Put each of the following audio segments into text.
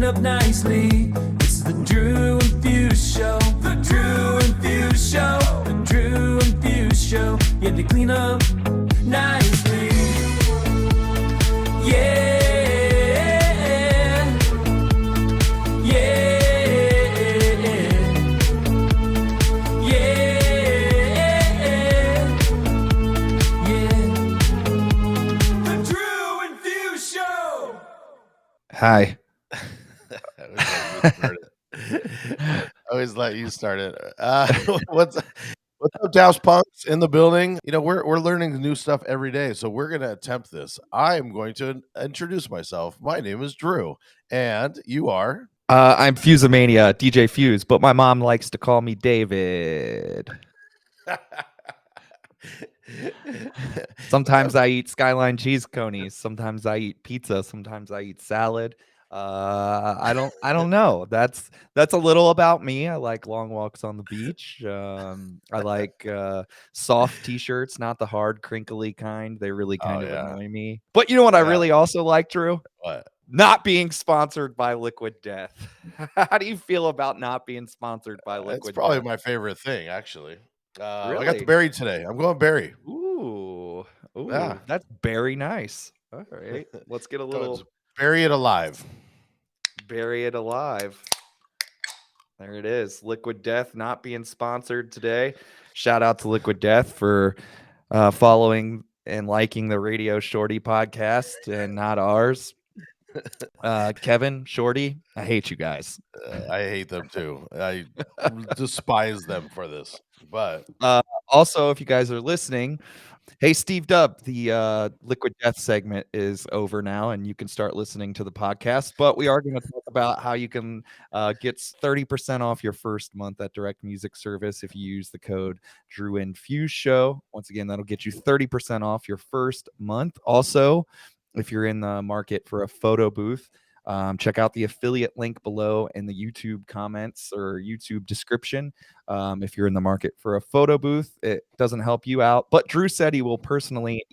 up nicely. It's the Drew and Fuse Show. The Drew and Fuse Show. The Drew and Fuse Show. Yeah, they clean up nicely. Yeah. Hi. I always let you start it. What's up, Douse Punks in the building? You know, we're learning new stuff every day, so we're gonna attempt this. I am going to introduce myself. My name is Drew, and you are. I'm Fusemania, DJ Fuse, but my mom likes to call me David. Sometimes I eat Skyline cheese conies. Sometimes I eat pizza. Sometimes I eat salad. I don't know. That's a little about me. I like long walks on the beach. I like soft t-shirts, not the hard crinkly kind. They really kind of annoy me. But you know what I really also like, Drew? What? Not being sponsored by Liquid Death. How do you feel about not being sponsored by Liquid Death? It's probably my favorite thing, actually. Really? I got the berry today. I'm going berry. Ooh, Yeah. that's very nice. All right, let's get a little bury it alive. Bury it alive. There it is. Liquid Death not being sponsored today. Shout out to Liquid Death for following and liking the Radio Shorty podcast and not ours. Kevin, Shorty, I hate you guys. I hate them too. I despise them for this. But also, if you guys are listening, hey, Steve Dubb, the Liquid Death segment is over now, and you can start listening to the podcast. But we are going to talk about how you can get 30% off your first month at Direct Music Service if you use the code Drew and Fuse Show. Once again, that'll get you 30% off your first month. Also, if you're in the market for a photo booth, check out the affiliate link below in the YouTube comments or YouTube description. If you're in the market for a photo booth, it doesn't help you out, but Drew said he will personally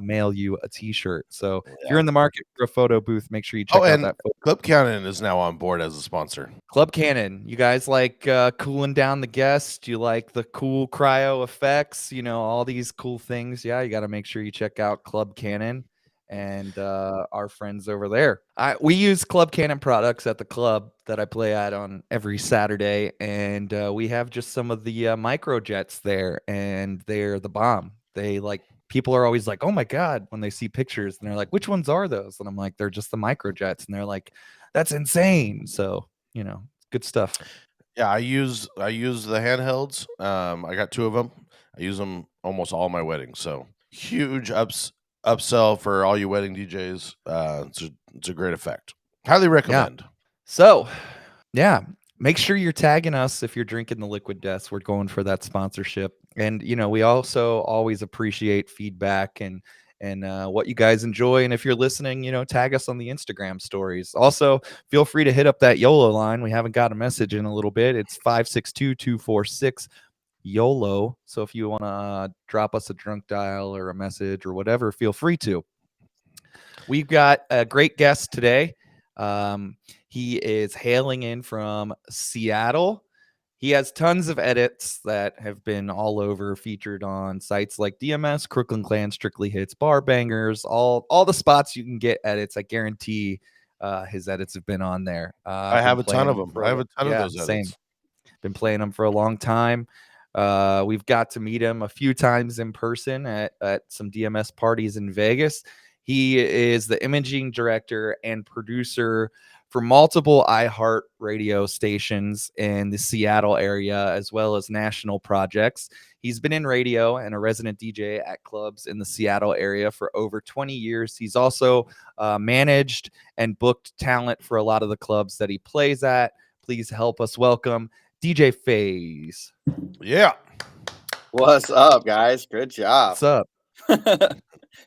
mail you a t-shirt. So if you're in the market for a photo booth, make sure you check out that photo. Club Cannon is now on board as a sponsor. Club Cannon, you guys like cooling down the guest? You like the cool cryo effects? You know, all these cool things. Yeah, you got to make sure you check out Club Cannon and our friends over there. We use Club Cannon products at the club that I play at on every Saturday, and we have just some of the microjets there, and they're the bomb. They people are always like, oh my God, when they see pictures, and they're like, which ones are those? And I'm like, they're just the microjets, and they're like, that's insane. So, you know, good stuff. Yeah, I use the handhelds. I got 2 of them. I use them almost all my weddings. So huge upsell for all you wedding DJs. It's a great effect. Highly recommend. Yeah. So, yeah, make sure you're tagging us if you're drinking the Liquid Deaths. We're going for that sponsorship. And, you know, we also always appreciate feedback and what you guys enjoy. And if you're listening, you know, tag us on the Instagram stories. Also, feel free to hit up that YOLO line. We haven't got a message in a little bit. It's 562-246 YOLO. So if you want to drop us a drunk dial or a message or whatever, feel free to. We've got a great guest today. He is hailing in from Seattle. He has tons of edits that have been all over, featured on sites like DMS, Crooklyn Clan, Strictly Hits, Bar Bangers, all the spots you can get edits. I guarantee his edits have been on there. I have a ton of them. I have a ton of those edits. Same. Been playing them for a long time. We've got to meet him a few times in person at some DMS parties in Vegas. He is the imaging director and producer for multiple iHeart radio stations in the Seattle area, as well as national projects. He's been in radio and a resident DJ at clubs in the Seattle area for over 20 years. He's also managed and booked talent for a lot of the clubs that he plays at. Please help us welcome DJ FaZe. Yeah. What's up, guys? Good job. What's up?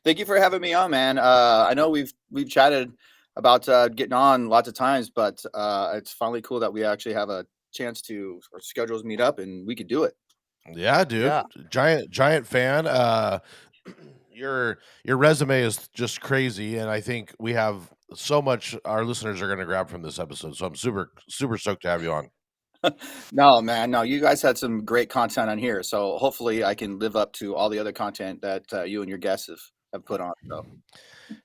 Thank you for having me on, man. I know we've chatted about getting on lots of times, but it's finally cool that we actually have a chance to our schedules meet up and we could do it. Yeah, dude. Yeah. Giant fan. Your resume is just crazy, and I think we have so much our listeners are going to grab from this episode. So I'm super stoked to have you on. No, man, no, you guys had some great content on here, so hopefully I can live up to all the other content that you and your guests have put on. So you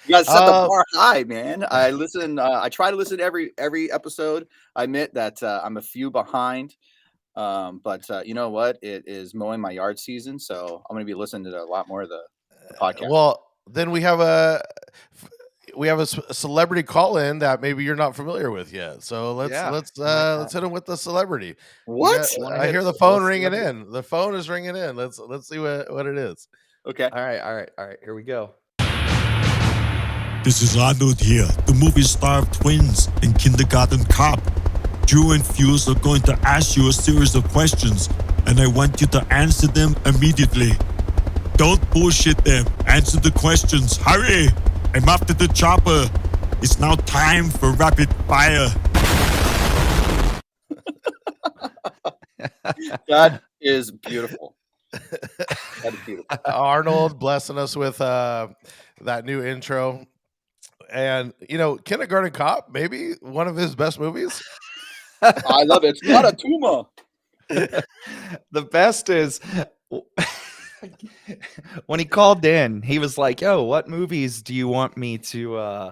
guys set the bar high, man. I listen. I try to listen to every episode. I admit that I'm a few behind, but you know what? It is mowing my yard season, so I'm going to be listening to a lot more of the podcast. Well, then we have a celebrity call in that maybe you're not familiar with yet. So let's hit him with the celebrity. What? I hear the phone ringing in. The phone is ringing in. Let's see what it is. Okay. All right. Here we go. This is Arnold here, the movie star of Twins and Kindergarten Cop. Drew and Fuse are going to ask you a series of questions, and I want you to answer them immediately. Don't bullshit them. Answer the questions. Hurry! I'm after the chopper. It's now time for rapid fire. That is beautiful. That is beautiful. Arnold blessing us with that new intro. And, Kindergarten Cop, maybe one of his best movies. I love it. It's not a tumor. The best is when he called in, he was like, "Yo, what movies do you want me to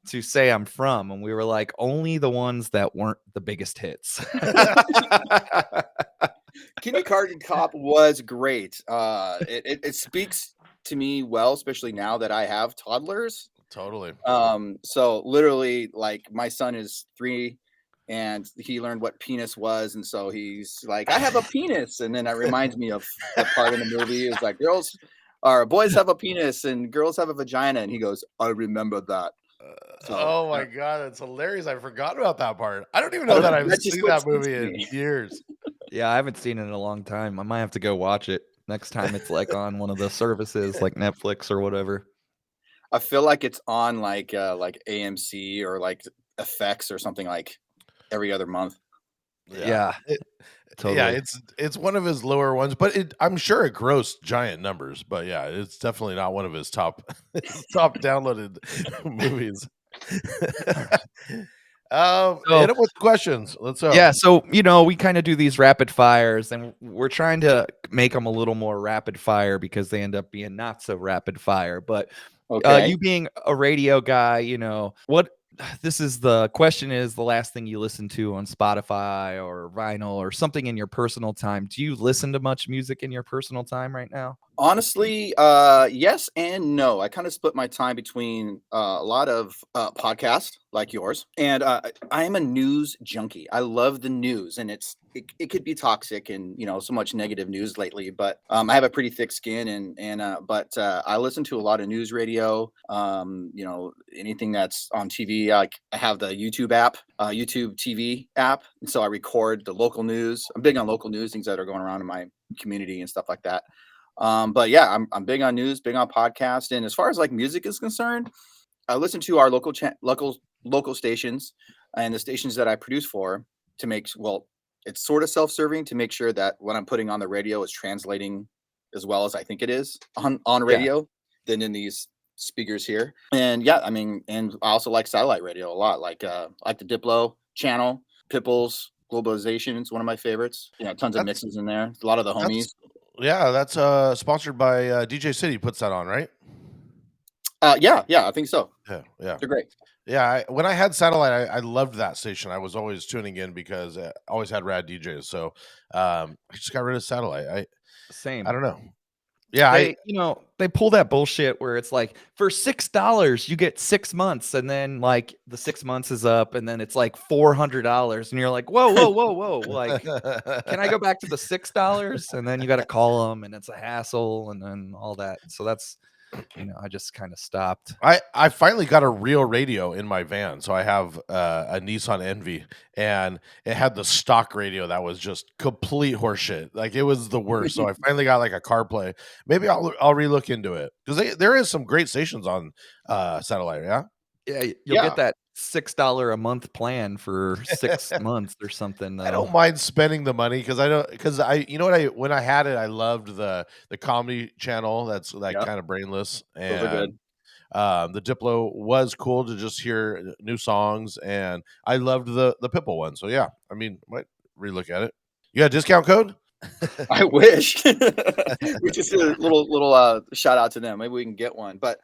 say I'm from?" And we were like, "Only the ones that weren't the biggest hits." Kindergarten Cop was great. It speaks to me well, especially now that I have toddlers. Totally. So literally, like, my son is 3 and he learned what penis was, and so he's like, I have a penis, and then it reminds me of the part in the movie is like boys have a penis and girls have a vagina, and he goes, I remember that. Oh my god, that's hilarious. I forgot about that part. I don't even know that I've seen that movie in years. Yeah, I haven't seen it in a long time. I might have to go watch it next time it's like on one of the services like Netflix or whatever. I feel like it's on like AMC or like FX or something like every other month. Yeah. Totally. Yeah, it's one of his lower ones, but I'm sure it grossed giant numbers. But yeah, it's definitely not one of his top downloaded movies. Hit up with questions. Let's go. Yeah, so we kind of do these rapid fires, and we're trying to make them a little more rapid fire because they end up being not so rapid fire. But you being a radio guy, what this is the question is the last thing you listen to on Spotify or vinyl or something in your personal time. Do you listen to much music in your personal time right now? Honestly, yes and no. I kind of split my time between a lot of podcasts like yours, and I am a news junkie. I love the news, and it could be toxic and so much negative news lately. But I have a pretty thick skin, but I listen to a lot of news radio. Anything that's on TV. Like I have the YouTube app, YouTube TV app, and so I record the local news. I'm big on local news, things that are going around in my community and stuff like that. But yeah, I'm big on news, big on podcast. And as far as like music is concerned, I listen to our local stations and the stations that I produce for to make, it's sort of self-serving to make sure that what I'm putting on the radio is translating as well as I think it is on radio than in these speakers here. And yeah, I mean, and I also like satellite radio a lot, like the Diplo channel, Pipples, Globalization is one of my favorites. Tons of mixes in there. A lot of the homies. Yeah, that's sponsored by DJ City puts that on, right? Yeah, I think so. Yeah. They're great. Yeah, when I had satellite, I loved that station. I was always tuning in because I always had rad DJs. So I just got rid of satellite. Same. I don't know. Yeah, they pull that bullshit where it's like for $6 you get 6 months, and then like the 6 months is up, and then it's like $400, and you're like, whoa, like, can I go back to the $6? And then you got to call them, and it's a hassle, and then all that. So that's I just kind of stopped. I finally got a real radio in my van. So I have a Nissan Envy, and it had the stock radio that was just complete horseshit. Like it was the worst. So I finally got like a CarPlay. Maybe I'll relook into it because there is some great stations on satellite. Yeah. Yeah, you'll get that $6 a month plan for 6 months or something. Though. I don't mind spending the money because when I had it, I loved the comedy channel. That's kind of brainless, and The Diplo was cool to just hear new songs, and I loved the Pitbull one. So yeah, I mean, might relook at it. You got a discount code? I wish. We just did a little shout out to them. Maybe we can get one. But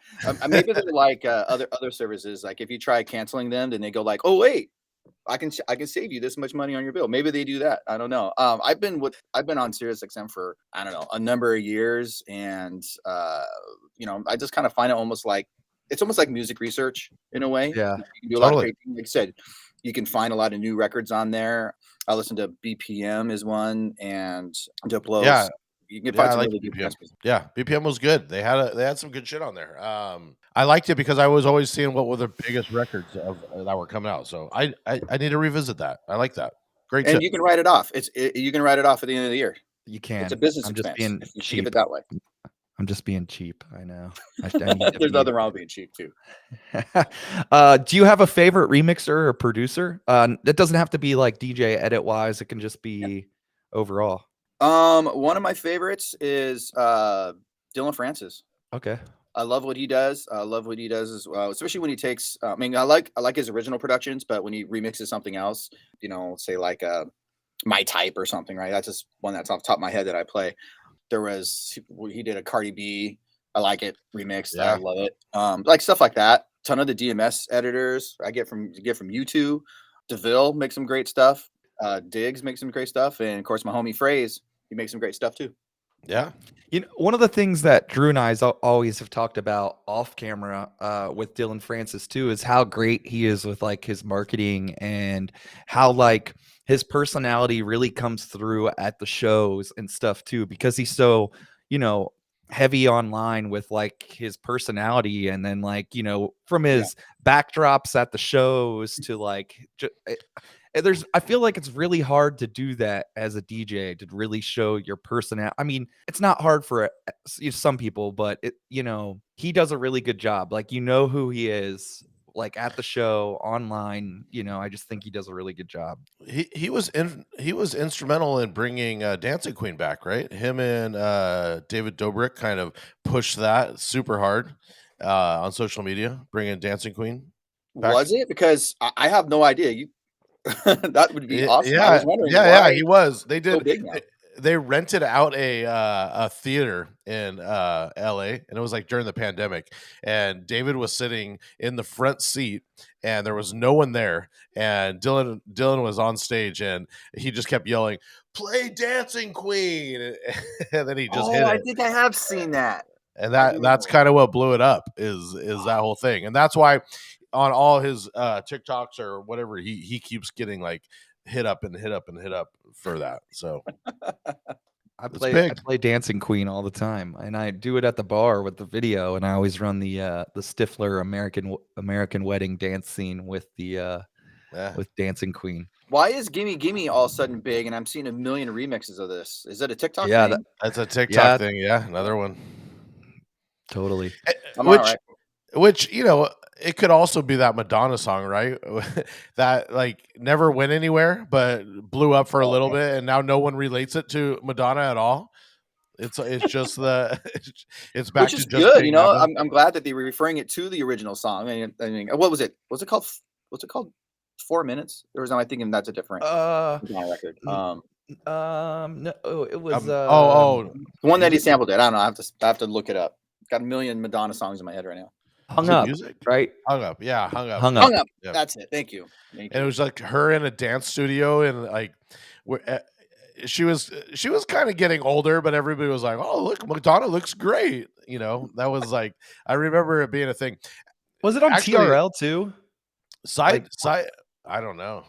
maybe they're like other services. Like if you try canceling them, then they go like, "Oh wait, I can save you this much money on your bill." Maybe they do that. I don't know. I've been on SiriusXM for I don't know a number of years, and I just kind of find it almost like it's almost like music research in a way. Yeah, You can do a lot of totally. great things. Like I said, you can find a lot of new records on there. I listen to BPM is one, and Diplo's. Yeah. You can Yeah, find I some like really good BPM. recipes. Yeah, BPM was good. They had some good shit on there. I liked it because I was always seeing what were the biggest records of that were coming out. So I need to revisit that. I like that. Great And tip. you can write it off. You can write it off at the end of the year. you It's can. a business I'm just expense. being If you think of cheap. it that way. I'm just being cheap. I know. I need to There's be. nothing wrong with being cheap too. Do you have a favorite remixer or producer? It doesn't have to be like DJ edit wise. It can just be overall. One of my favorites is Dylan Francis. Okay. I love what he does. I love what he does as well, especially when he takes. I mean, I like his original productions, but when he remixes something else, say like My Type or something, right? That's just one that's off the top of my head that I play. He did a Cardi B. I like it remixed. I Yeah. love it. Like stuff like that. Ton of the DMS editors I get from U2. DeVille makes some great stuff. Diggs makes some great stuff, and of course my homie Phrase, he makes some great stuff too. Yeah. One of the things that Drew and I always have talked about off camera with Dylan Francis too is how great he is with like his marketing and how like his personality really comes through at the shows and stuff too, because he's so, heavy online with like his personality, and then like, from his backdrops at the shows to like I feel like it's really hard to do that as a DJ, to really show your personality. I mean, it's not hard for some people, but he does a really good job. Like, who he is, like at the show, online. I just think he does a really good job. He was instrumental in bringing Dancing Queen back, right? Him and David Dobrik kind of pushed that super hard on social media, bringing Dancing Queen back. Was it? Because I have no idea. That would be awesome. Yeah, I was wondering yeah, why he was. They so did. big now. They rented out a theater in LA, and it was like during the pandemic, and David was sitting in the front seat, and there was no one there, and Dylan was on stage, and he just kept yelling, "Play Dancing Queen," and then he just hit it. I think I have seen that. And that's kind of what blew it up is that whole thing. And that's why on all his TikToks or whatever, he keeps getting like hit up and hit up and hit up for that. So I play Dancing Queen all the time, and I do it at the bar with the video, and I always run the Stifler American Wedding dance scene with the with Dancing Queen. Why is Gimme Gimme all of a sudden big, and I'm seeing a million remixes of this? Is that a TikTok Yeah, thing? that's a TikTok thing. Yeah, another one. Totally. Which it could also be that Madonna song, right? That like never went anywhere, but blew up for a little bit, and now no one relates it to Madonna at all. It's just it's back Which is to just good. I'm glad that they were referring it to the original song. I mean, what was it? What's it called? 4 minutes? Or was I thinking that's a different record? No, it was the one that he sampled it. I don't know. I have to look it up. Got a million Madonna songs in my head right now. Hung Up, music? Right? Hung Up, yeah, Hung Up. Hung Up. Yeah. That's it. Thank you. And it was like her in a dance studio, and like she was kind of getting older, but everybody was like, "Oh, look, Madonna looks great." That was like, I remember it being a thing. Was it on TRL too? Side, I don't know.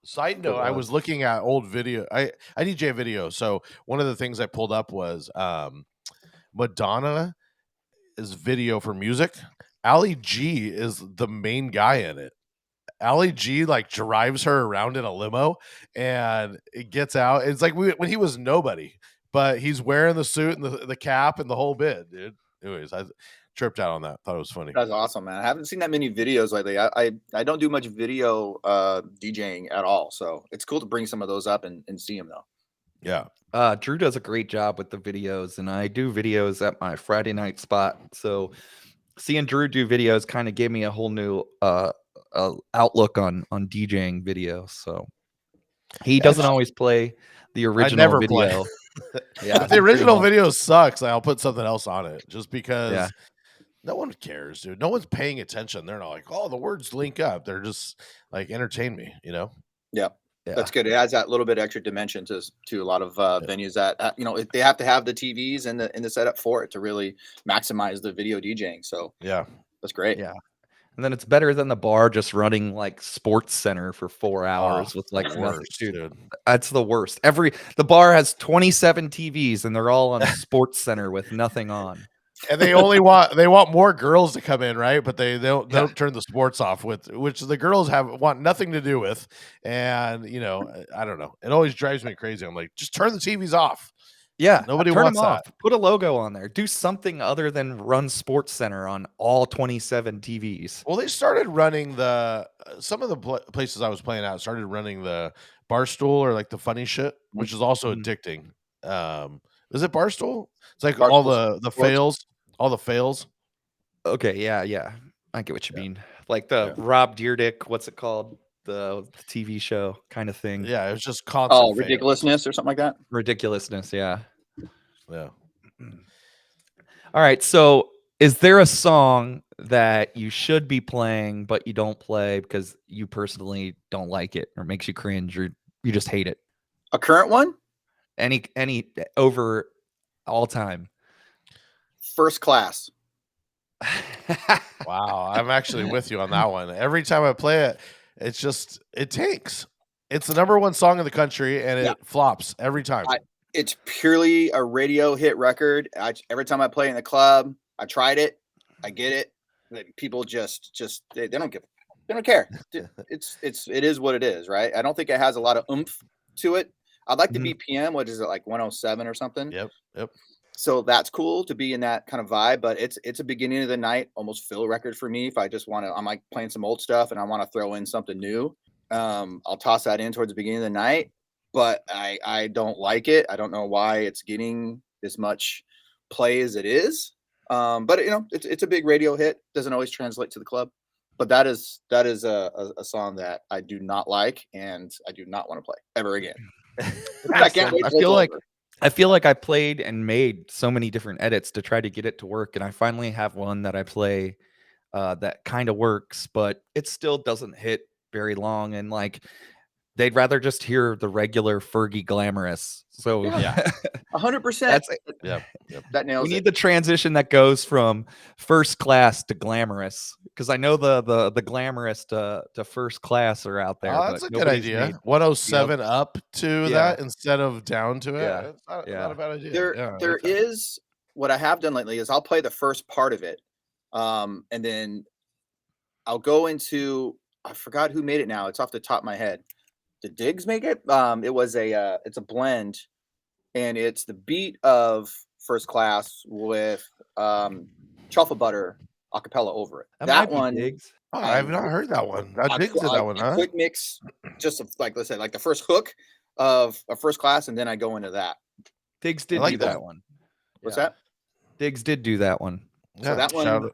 Side note, I was looking at old video. I DJ video, so one of the things I pulled up was Madonna is video for music. Ali G is the main guy in it. Ali G like drives her around in a limo, and it gets out. It's like when he was nobody, but he's wearing the suit and the cap and the whole bit, dude. Anyways, I tripped out on that. Thought it was funny. That's awesome, man. I haven't seen that many videos lately. I don't do much video DJing at all, so it's cool to bring some of those up and see them though. Yeah. Drew does a great job with the videos, and I do videos at my Friday night spot. So seeing Drew do videos kind of gave me a whole new outlook on DJing videos. So he doesn't always play the I original never play. video. Yeah, If the he's pretty original hard. video sucks, I'll put something else on it just because Yeah. no one cares, dude. No one's paying attention. They're not like, oh, the words link up. They're just like, entertain me, you know? Yeah. Yeah. That's good. It adds that little bit extra dimension to a lot of venues that they have to have the TVs and the setup for it to really maximize the video DJing. So Yeah. that's great. Yeah. And then it's better than the bar just running like Sports Center for 4 hours with like nothing. Worst, Dude, that's the worst. The bar has 27 TVs and they're all on Sports Center with nothing on. And they want more girls to come in, right? But they don't Yeah. turn the sports off, which the girls want nothing to do with. And I don't know. It always drives me crazy. I'm like, just turn the TVs off. Yeah, Nobody turn wants them off. that. Put a logo on there. Do something other than run Sports Center on all 27 TVs. Well, they started running some of the places I was playing at started running the Barstool or like the funny shit, which is also addicting. Is it Barstool? It's like all the fails, all the fails. Okay, yeah. I get what you mean. Like the Yeah. Rob Deerdick, what's it called? The TV show kind of thing. Yeah, it was just constant fails. Ridiculousness or something like that. Ridiculousness, yeah. Yeah. All right, so is there a song that you should be playing but you don't play because you personally don't like it or makes you cringe or you just hate it? A current one? Any over all time? First Class. Wow, I'm actually with you on that one. Every time I play it, it tanks. It's the number one song in the country and it flops every time. It's purely a radio hit record. Every time I play in the club, I tried it. I get it. People just they don't care. It is what it is, right? I don't think it has a lot of oomph to it. I'd like the BPM, what is it, like 107 or something? Yep. So that's cool to be in that kind of vibe, but it's a beginning of the night, almost fill record for me. If I just I'm like playing some old stuff and I want to throw in something new, I'll toss that in towards the beginning of the night. But I don't like it. I don't know why it's getting as much play as it is. But it's a big radio hit. Doesn't always translate to the club. But that is a song that I do not like and I do not want to play ever again. I can't wait. I feel like I played and made so many different edits to try to get it to work, and I finally have one that I play that kind of works, but it still doesn't hit very long. And like, they'd rather just hear the regular Fergie Glamorous. So yeah, 100%. That's Yep. That nails we it. need the transition that goes from First Class to Glamorous, because I know the Glamorous to First Class are out there. Oh, that's but a good idea. 107 up to that instead of down to it. Yeah. It's not a bad idea. There is what I have done lately is I'll play the first part of it, and then I'll go into, I forgot who made it now. It's off the top of my head. Did Diggs make it? It's a blend, and it's the beat of First Class with truffle butter acapella over it. That one, Diggs. Oh, I have not heard that one. Diggs did that one, huh? Quick mix, just like let's say like the first hook of a First Class, and then I go into that. Diggs did like do that that. one. What's that? Diggs did do that one. So that one,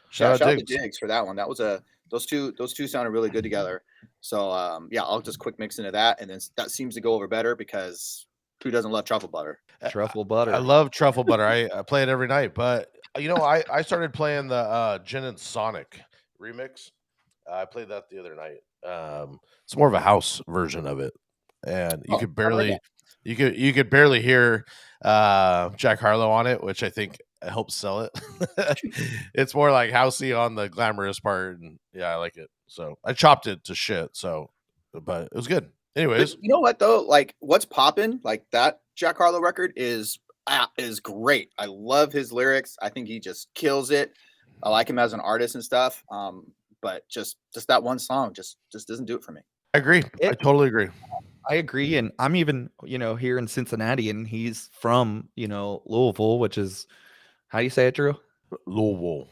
shout out to Diggs for that one. That was those two sounded really good together. So I'll just quick mix into that, and then that seems to go over better because who doesn't love truffle butter? Truffle butter. I love truffle butter. I play it every night, but I started playing the Gin and Sonic remix. I played that the other night. It's more of a house version of it, and you could barely you could barely hear Jack Harlow on it, which I think helps sell it. It's more like housey on the glamorous part, and yeah, I like it. So I chopped it to shit. So, but it was good. Anyways, but you know what though? Like what's popping? Like that Jack Harlow record is great. I love his lyrics. I think he just kills it. I like him as an artist and stuff. But just that one song just doesn't do it for me. I agree. I totally agree. I agree, and I'm even here in Cincinnati, and he's from Louisville, which is, how do you say it, Drew? Louisville.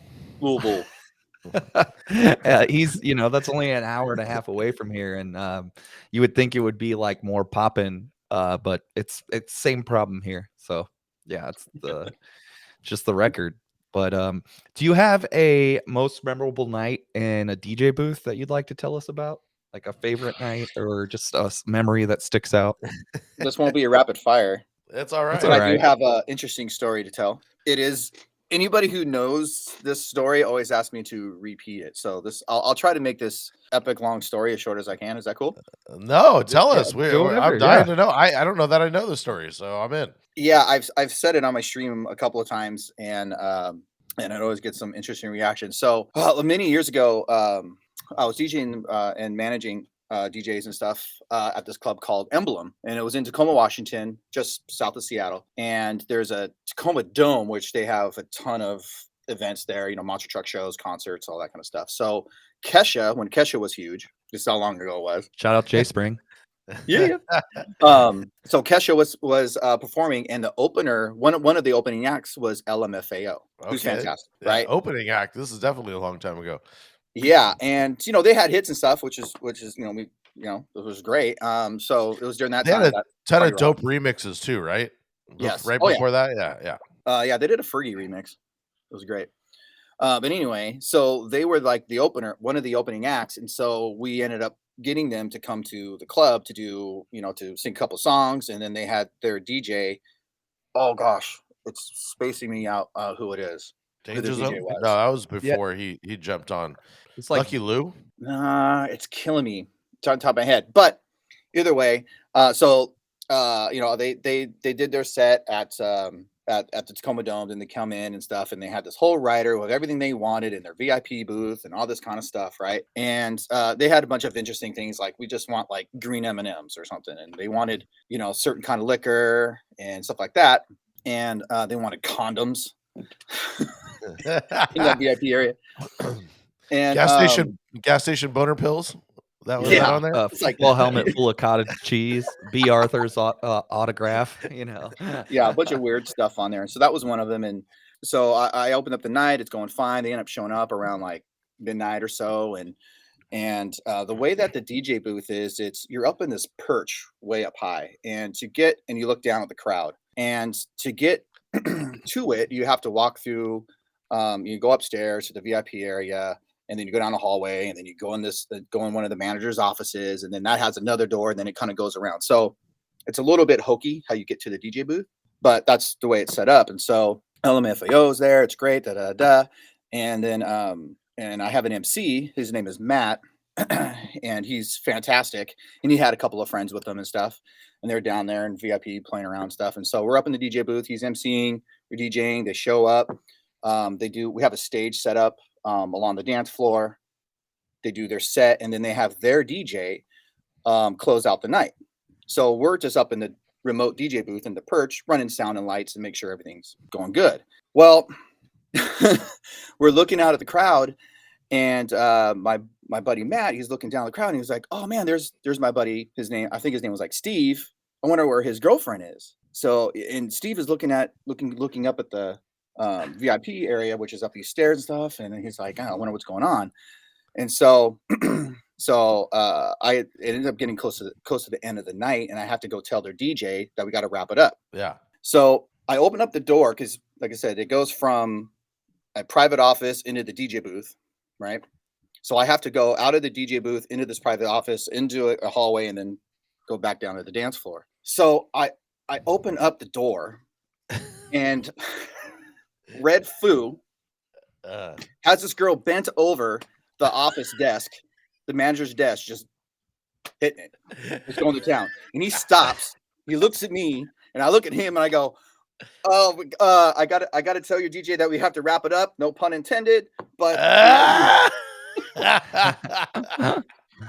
He's that's only an hour and a half away from here, and you would think it would be like more poppin', but it's same problem here. So yeah, it's just the record. But do you have a most memorable night in a DJ booth that you'd like to tell us about? Like a favorite night or just a memory that sticks out? This won't be a rapid fire, It's all That's right. but all I do right. have a interesting story to tell. It is anybody who knows this story always asks me to repeat it. So I'll try to make this epic long story as short as I can. Is that cool? No, tell Yeah, us. do whatever, I'm dying yeah. to know. I don't know that I know the story, so I'm in. Yeah, I've said it on my stream a couple of times, and it always gets some interesting reactions. So many years ago, I was DJing and managing DJs and stuff at this club called Emblem, and it was in Tacoma, Washington, just south of Seattle. And there's a Tacoma Dome, which they have a ton of events there, you know, monster truck shows, concerts, all that kind of stuff. So when Kesha was huge, this is how long ago it was. Shout out Jay Spring. Yeah. So Kesha was performing, and the opener, one of the opening acts was LMFAO, who's Okay. fantastic, Yeah, right? opening act. This is definitely a long time ago. Yeah, and you know they had hits and stuff, which is it was great. So it was during that They had time a that ton Party of Rock. dope remixes too, right? Yes. Right Oh yeah. before that, yeah. Yeah, they did a Fergie remix. It was great. But anyway, so they were like one of the opening acts, and so we ended up getting them to come to the club to do, to sing a couple songs, and then they had their DJ. Oh gosh, it's spacing me out who it is. Who the Danger DJ Zone? was. No, that was Yeah. before he jumped on. It's like Lucky Lou? Nah, it's killing me. It's on top of my head. But either way, they did their set at the Tacoma Dome, and they come in and stuff, and they had this whole rider with everything they wanted in their VIP booth and all this kind of stuff, right? And they had a bunch of interesting things, like we just want like green M&Ms or something, and they wanted certain kind of liquor and stuff like that, and they wanted condoms in that VIP area. And gas station boner pills. That was Yeah. that on there. It's like- football helmet full of cottage cheese, B. Arthur's autograph. Yeah, a bunch of weird stuff on there. And so that was one of them. And so I opened up the night. It's going fine. They end up showing up around like midnight or so. And the way that the DJ booth is, you're up in this perch way up high, and you look down at the crowd, and to get to it, you have to walk through. You go upstairs to the VIP area, and then you go down the hallway, and then you go in one of the manager's offices, and then that has another door, and then it kind of goes around. So it's a little bit hokey how you get to the DJ booth, but that's the way it's set up. And so LMFAO is there. It's great. And then and I have an MC. His name is Matt, and he's fantastic. And he had a couple of friends with him and stuff, and they're down there in VIP playing around and stuff. And so we're up in the DJ booth. He's MCing, we're DJing. They show up. We have a stage set up along the dance floor. They do their set, and then they have their DJ close out the night. So we're just up in the remote DJ booth in the perch, running sound and lights and make sure everything's going good. Well, we're looking out at the crowd, and my buddy Matt, he's looking down the crowd, and he's like, "Oh man, there's my buddy. I think his name was like Steve. I wonder where his girlfriend is." So, and Steve is looking up at the VIP area, which is up these stairs and stuff, and he's like, "I wonder what's going on." And so I ended up getting close to the end of the night, and I have to go tell their DJ that we got to wrap it up. Yeah. So I open up the door because, like I said, it goes from a private office into the DJ booth, right? So I have to go out of the DJ booth into this private office, into a hallway, and then go back down to the dance floor. So I open up the door, and Red Foo has this girl bent over the office desk, the manager's desk, just hitting it. It's going to town. And he stops. He looks at me, and I look at him, and I go, "Oh, I got to tell your DJ that we have to wrap it up. No pun intended." But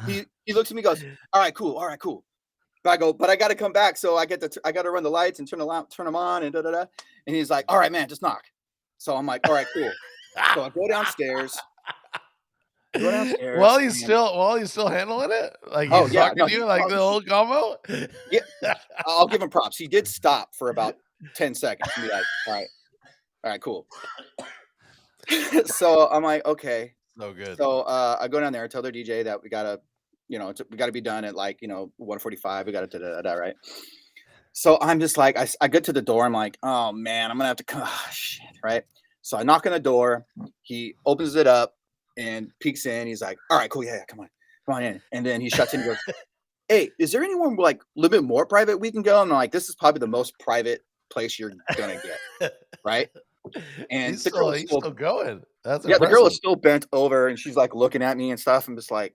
he looks at me, and goes, "All right, cool." But I go, "But I got to come back, so I got to run the lights and turn them on, and da da da." And he's like, "All right, man, just knock." So I'm like, "All right, cool." So I go downstairs. While he's still handling it, like he's talking to you, like the whole combo. Yeah, I'll give him props. He did stop for about 10 seconds and be like, all right, cool. So I'm like, okay. So good. So I go down there, tell their DJ that we gotta be done at like 1:45. We gotta da right. So I'm just like, I get to the door. I'm like, oh man, I'm gonna have to come. Oh, shit, right. So I knock on the door. He opens it up and peeks in. He's like, "All right, cool, yeah, come on in." And then he shuts in and goes, "Hey, is there anyone like a little bit more private we can go?" And I'm like, "This is probably the most private place you're gonna get, right?" And He's the girl is still going. That's yeah, the girl impressive. is still bent over, and she's like looking at me and stuff. I'm just like,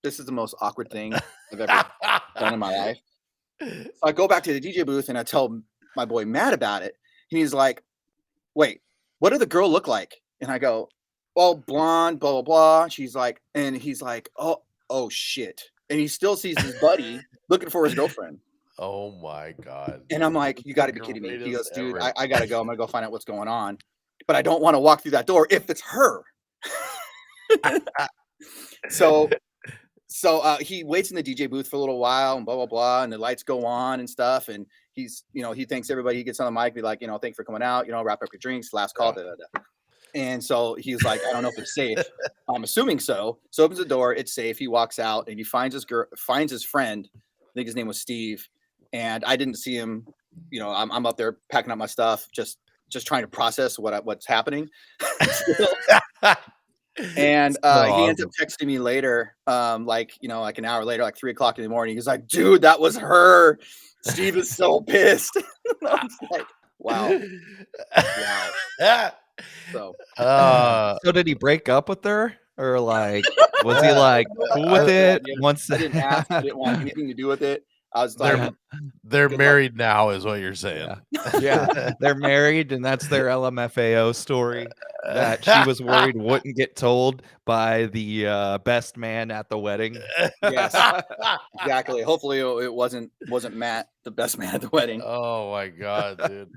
"This is the most awkward thing I've ever done in my life." So I go back to the DJ booth and I tell my boy Matt about it. And he's like, "Wait, what did the girl look like?" And I go, "Well, blonde, blah, blah, blah." She's like, and he's like, oh shit. And he still sees his buddy looking for his girlfriend. Oh my God. And I'm like, "You got to be kidding me." He Greatest goes, "Dude, ever. I got to go. I'm going to go find out what's going on. But I don't want to walk through that door if it's her." So he waits in the DJ booth for a little while and blah, blah, blah. And the lights go on and stuff. And he's, he thanks everybody. He gets on the mic, be like, "Thanks for coming out, wrap up your drinks, last call, da, da, da." And so he's like, "I don't know if it's safe." I'm assuming so. So opens the door, it's safe. He walks out and he finds his friend. I think his name was Steve. And I didn't see him. I'm up there packing up my stuff, just trying to process what's happening. And he ends up texting me later, like an hour later, like 3:00 in the morning. He's like, "Dude, that was her. Steve is so pissed." I was like, wow. So So did he break up with her, or like was he like cool with it? Once I didn't ask, I didn't want anything to do with it. I was like, they're married now, is what you're saying. Yeah, they're married, and that's their LMFAO story that she was worried wouldn't get told by the best man at the wedding. Yes, exactly. Hopefully, it wasn't Matt, the best man at the wedding. Oh my God, dude.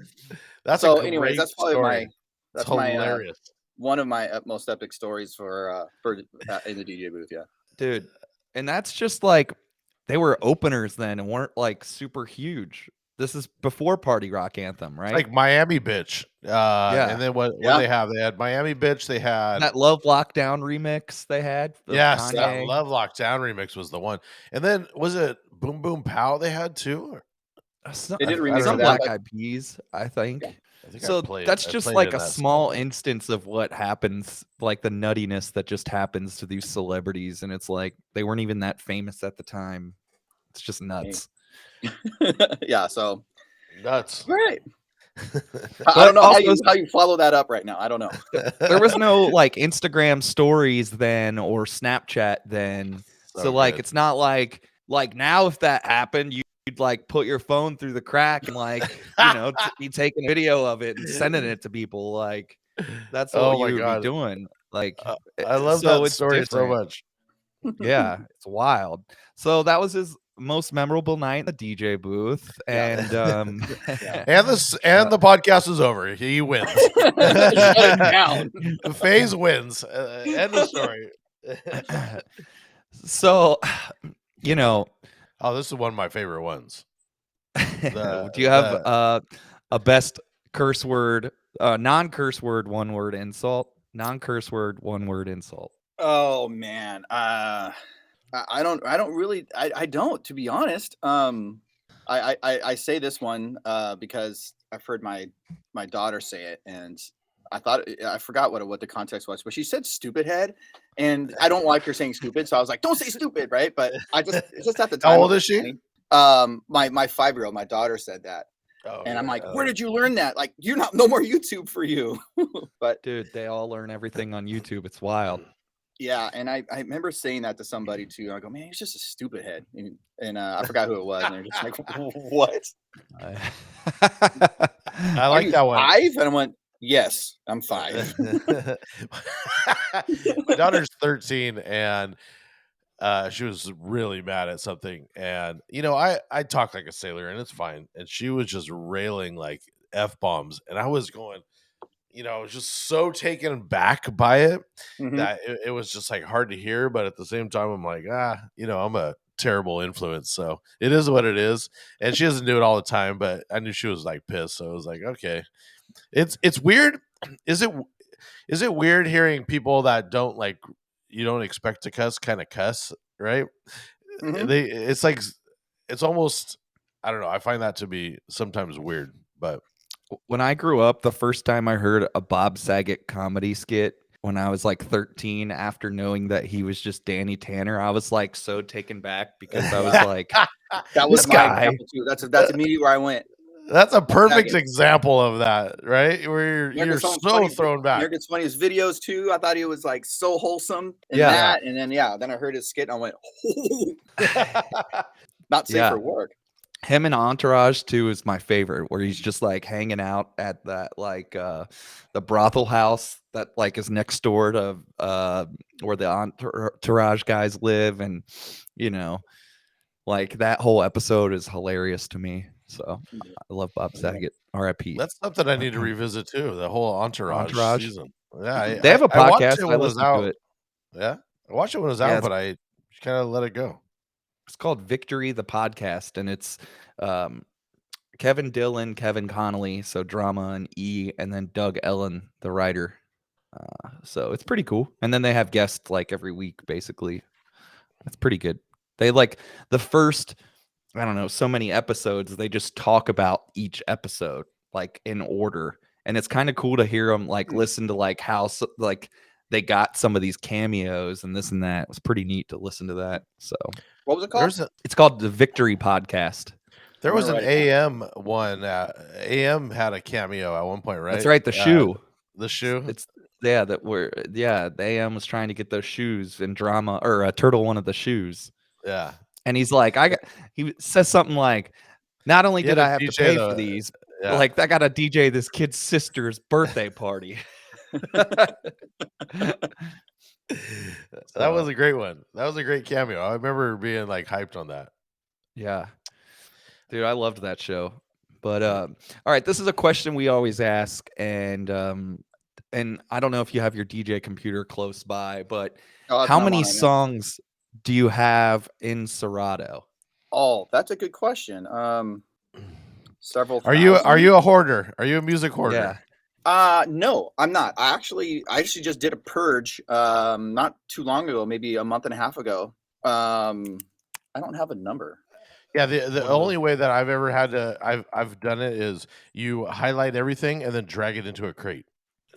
That's so. a great Anyways, that's probably story. that's hilarious. One of my most epic stories for in the DJ booth. Yeah, Dude, and that's just like they were openers then and weren't like super huge. This is before Party Rock Anthem, right? Like Miami Bitch. Yeah. And then what they have? They had Miami Bitch. They had that Love Lockdown remix they had. of yes, that Kanye. Love Lockdown remix was the one. And then was it Boom Boom Pow they had too? They did a remix Some of that, Black but- Eyed Peas, I think. I think So that's I just played like in a that small song. instance of what happens, like the nuttiness that just happens to these celebrities, and it's like they weren't even that famous at the time. It's just nuts. yeah. So Nuts. right. I But don't know also- how you follow that up right now. I don't know. There was no like Instagram stories then or Snapchat then. So like good. it's not like now if that happened, you'd like put your phone through the crack and like be taking a video of it and sending it to people. Like that's what Oh my you would God. be doing. Like I love so that it's story so different. much. Yeah, it's wild. So that was his most memorable night in the DJ booth, and Yeah. And the podcast is over. He wins. Shut it down. FaZe wins. End of story. so Oh, this is one of my favorite ones. do you have a best curse word, non-curse word, one word insult, non-curse word, one word insult? Oh man. I don't really I don't, to be honest. I say this one because I've heard my daughter say it, and I forgot what the context was, but she said stupid head, and I don't like her saying stupid, so I was like, "Don't say stupid," right? But it's just at the time. How old is she? My 5-year-old, my daughter said that. Oh, And I'm like, "Where did you learn that? Like, no more YouTube for you." But Dude, they all learn everything on YouTube. It's wild. yeah, and I remember saying that to somebody too. And I go, "Man, he's just a stupid head," and I forgot who it was. And they're just like, "What?" I "Are like you that one. 5?" And I went, "Yes, I'm 5." My daughter's 13 and she was really mad at something, and I talk like a sailor and it's fine, and she was just railing like F-bombs, and I was going, I was just so taken back by it Mhm. that it was just like hard to hear, but at the same time I'm like, I'm a terrible influence, so it is what it is. And she doesn't do it all the time, but I knew she was like pissed, so I was like, okay. It's weird. Is it weird hearing people that don't like, you don't expect to cuss kind of cuss, right? Mhm. It's like it's almost, I don't know, I find that to be sometimes weird, but When I grew up, the first time I heard a Bob Saget comedy skit when I was like 13, after knowing that he was just Danny Tanner, I was like so taken back because I was like, That was this my guy. example too. That's immediately where I went. That's a Bob perfect Saget. example of that, right? Where you're America's so Funny, thrown back. America's Funniest Videos too. I thought he was like so wholesome in Yeah. that, and then I heard his skit and I went, not safe Yeah. for work. Him and Entourage too is my favorite, where he's just like hanging out at that like the brothel house that like is next door to where the Entourage guys live, and you know, like that whole episode is hilarious to me. So I love Bob Saget. R.I.P. That's something I need to revisit too. The whole Entourage season. Yeah, They have a I watched podcast. it I when it was listen to out. it. Yeah, I watched it when it was Yeah, out, but I kind of let it go. It's called Victory the Podcast, and it's Kevin Dillon, Kevin Connolly, so drama and E, and then Doug Ellen, the writer. So it's pretty cool. And then they have guests like every week, basically. It's pretty good. They like the first, I don't know, so many episodes, they just talk about each episode like in order. And it's kind of cool to hear them like listen to like how like they got some of these cameos and this and that. It was pretty neat to listen to that. So What was it called? it's called the Victory Podcast. There was an Write it AM one. AM had a cameo at one point, right? That's right. The shoe. The shoe. It's the AM was trying to get those shoes in drama, or Turtle wanted the shoes. Yeah. And he's like, he says something like, not only He did had I a have to DJ pay the- for these, yeah. like I got to DJ this kid's sister's birthday party. That was a great one. That was a great cameo. I remember being like hyped on that. Yeah. Dude, I loved that show. But all right, this is a question we always ask, and I don't know if you have your DJ computer close by, but Oh, how no, many no, no. songs do you have in Serato? Oh, that's a good question. Several. Are you thousand. a hoarder? Are you a music hoarder? Yeah. No, I'm not. I actually just did a purge not too long ago, maybe a month and a half ago. I don't have a number. Yeah, the only way that I've ever had to I've done it is you highlight everything and then drag it into a crate.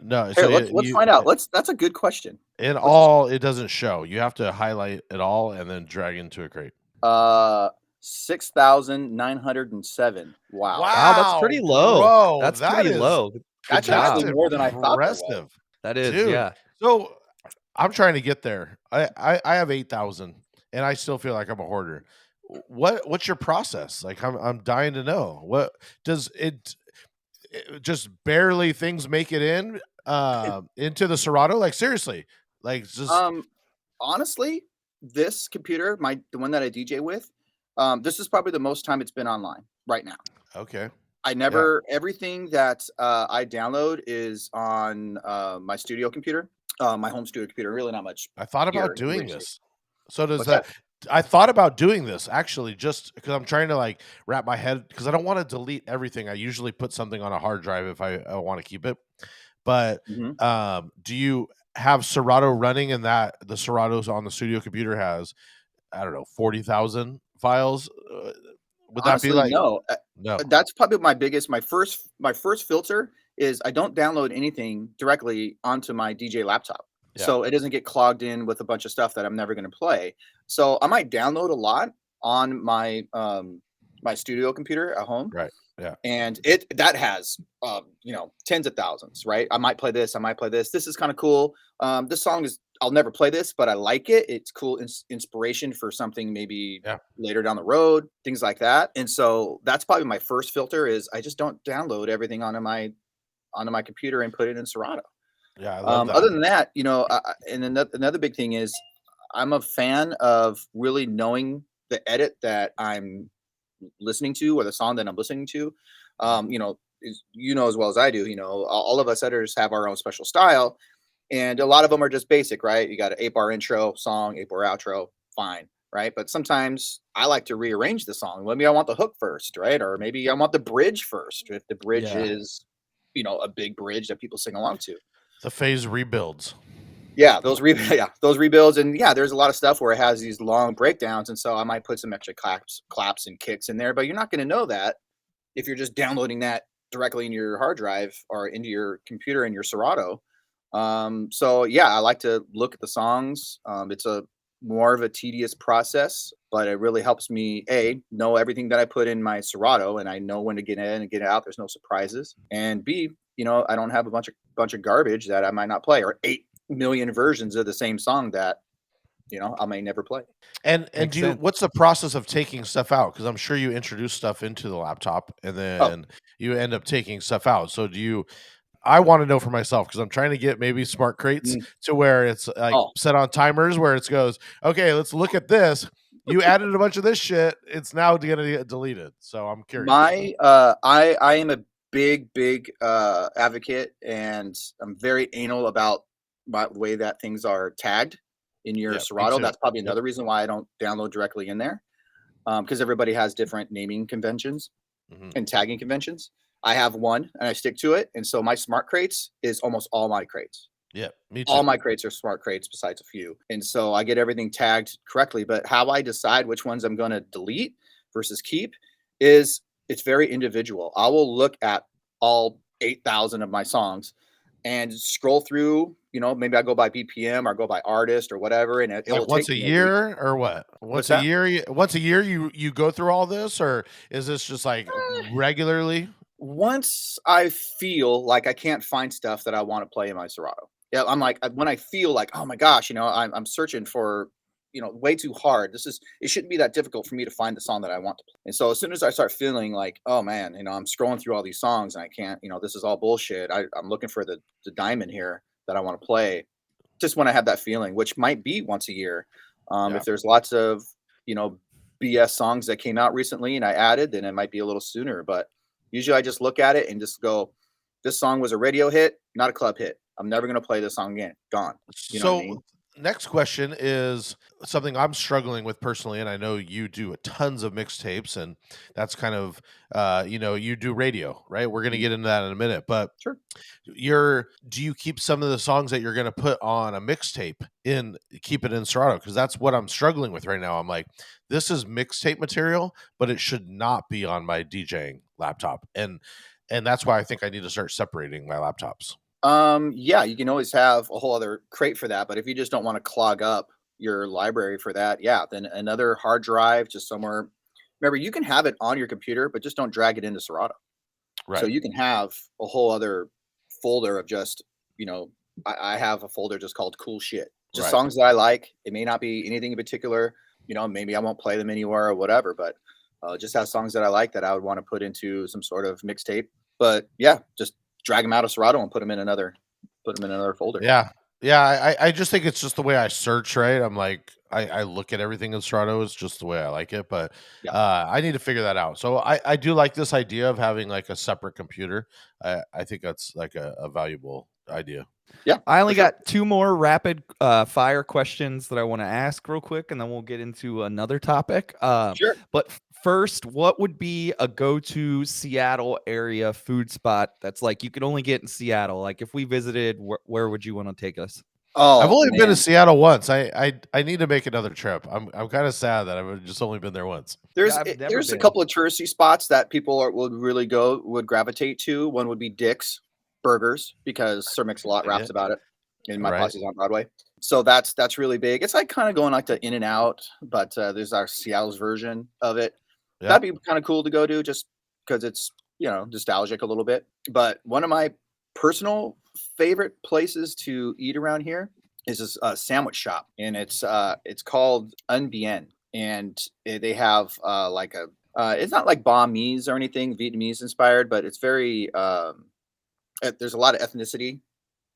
No, Here, so let's find out. That's a good question. in all it doesn't show. You have to highlight it all and then drag it into a crate. 6,907. Wow. Wow, that's pretty low. Bro, That's that pretty is- low. That's job. actually more than I thought. That was. Impressive. That is, Dude. yeah. So I'm trying to get there. I have 8,000 and I still feel like I'm a hoarder. What's your process? Like I'm dying to know. What does it just barely things make it in into the Serato? Like seriously. Like just Honestly, this computer, the one that I DJ with, this is probably the most time it's been online right now. okay. I never everything that I download is on my studio computer, my home studio computer. Really, not much. I thought Here, about doing where's it? this. So does What's that I thought about doing this actually just because I'm trying to like wrap my head because I don't want to delete everything. I usually put something on a hard drive if I want to keep it. But Mhm. do you have Serato running and that the Serato's on the studio computer has, I don't know, 40,000 files? Would Honestly, that be like no? no? That's probably my first filter is I don't download anything directly onto my DJ laptop. Yeah. So it doesn't get clogged in with a bunch of stuff that I'm never going to play. So I might download a lot on my my studio computer at home. Right. Yeah. And that has tens of thousands, right? I might play this, I might play this. This is kind of cool. This song is I'll never play this, but I like it. It's cool inspiration for something maybe later down the road, things like that. And so that's probably my first filter is I just don't download everything onto my computer and put it in Serato. Yeah. I love that. Other than that, and another big thing is I'm a fan of really knowing the edit that I'm listening to or the song that I'm listening to. As well as I do, all of us editors have our own special style. And a lot of them are just basic, right? You got an 8-bar intro song, 8-bar outro, fine, right? But sometimes I like to rearrange the song. Maybe I want the hook first, right? Or maybe I want the bridge first. If the bridge is, a big bridge that people sing along to. The phase rebuilds. Yeah, those rebuilds, and there's a lot of stuff where it has these long breakdowns, and so I might put some extra claps and kicks in there. But you're not going to know that if you're just downloading that directly into your hard drive or into your computer in your Serato. So yeah, I like to look at the songs. It's a more of a tedious process, but it really helps me know everything that I put in my Serato, and I know when to get in and get out. There's no surprises, and B, I don't have a bunch of garbage that I might not play, or 8 million versions of the same song that I may never play. And Makes do you sense. what's the process of taking stuff out? Because I'm sure you introduce stuff into the laptop and Oh, then you end up taking stuff out. So do you I want to know for myself because I'm trying to get maybe smart crates mm, to where it's like oh, set on timers where it goes, okay, let's look at this. You added a bunch of this shit. It's now going to get deleted. So I'm curious. I am a big advocate, and I'm very anal about the way that things are tagged in your Yeah, me Serato. too. That's probably Yep. another reason why I don't download directly in there, because everybody has different naming conventions Mhm. and tagging conventions. I have one and I stick to it, and so my smart crates is almost all my crates. Yeah, me All too. my crates are smart crates besides a few. And so I get everything tagged correctly. But how I decide which ones I'm going to delete versus keep is it's very individual. I will look at all 8,000 of my songs and scroll through, maybe I go by BPM or go by artist or whatever. And it Like will once take a me a week. year or what? What's that? Once a year you go through all this, or is this just like regularly? Once I feel like I can't find stuff that I want to play in my Serato. Yeah, I'm like when I feel like, oh my gosh, I'm searching for, way too hard. It shouldn't be that difficult for me to find the song that I want to play. And so as soon as I start feeling like, oh man, I'm scrolling through all these songs and I can't, this is all bullshit. I'm looking for the diamond here that I want to play. Just when I have that feeling, which might be once a year. Yeah. If there's lots of, you know, BS songs that came out recently and I added, then it might be a little sooner. But usually I just look at it and just go, this song was a radio hit, not a club hit. I'm never going to play this song again. Gone. You know what I So mean? next question is something I'm struggling with personally, and I know you do tons of mixtapes, and that's kind of you do radio, right? We're gonna Mhm. get into that in a minute, but Sure. do you keep some of the songs that you're gonna put on a mixtape keep it in Serato? Because that's what I'm struggling with right now. I'm like, this is mixtape material, but it should not be on my DJing laptop, and that's why I think I need to start separating my laptops. Yeah, you can always have a whole other crate for that, but if you just don't want to clog up your library for that, yeah, then another hard drive just somewhere. Remember, you can have it on your computer, but just don't drag it into Serato. So Right, you can have a whole other folder of just, you know, I have a folder just called cool shit, just right. songs that I like. It may not be anything in particular, maybe I won't play them anywhere or whatever, but just have songs that I like that I would want to put into some sort of mixtape. But yeah, just drag them out of Serato and put them in another folder. Yeah. Yeah, I just think it's just the way I search, right? I'm like, I look at everything in Serato, it's just the way I like it, but Yeah. I need to figure that out. So I do like this idea of having like a separate computer. I think that's like a valuable idea. Yeah. I only For sure. got two more rapid fire questions that I want to ask real quick, and then we'll get into another topic. Sure. But first, what would be a go-to Seattle area food spot that's like you could only get in Seattle? Like if we visited, where would you want to take us? I've Oh only been to man. Seattle once. I need to make another trip. I'm kind of sad that I've just only been there once. Yeah, I've never There's a been. couple of touristy spots that people would gravitate to. One would be Dick's Burgers because Sir Mix-a-Lot Dig raps it. about it in My Right. Posse's on Broadway. So that's really big. It's like kind of going like to In and Out, but there's our Seattle's version of it. Yeah. That'd be kind of cool to go to just because it's nostalgic a little bit. But one of my personal favorite places to eat around here is this sandwich shop, and it's called Unbien, and they have like a it's not like banh mi's or anything Vietnamese inspired, but it's very there's a lot of ethnicity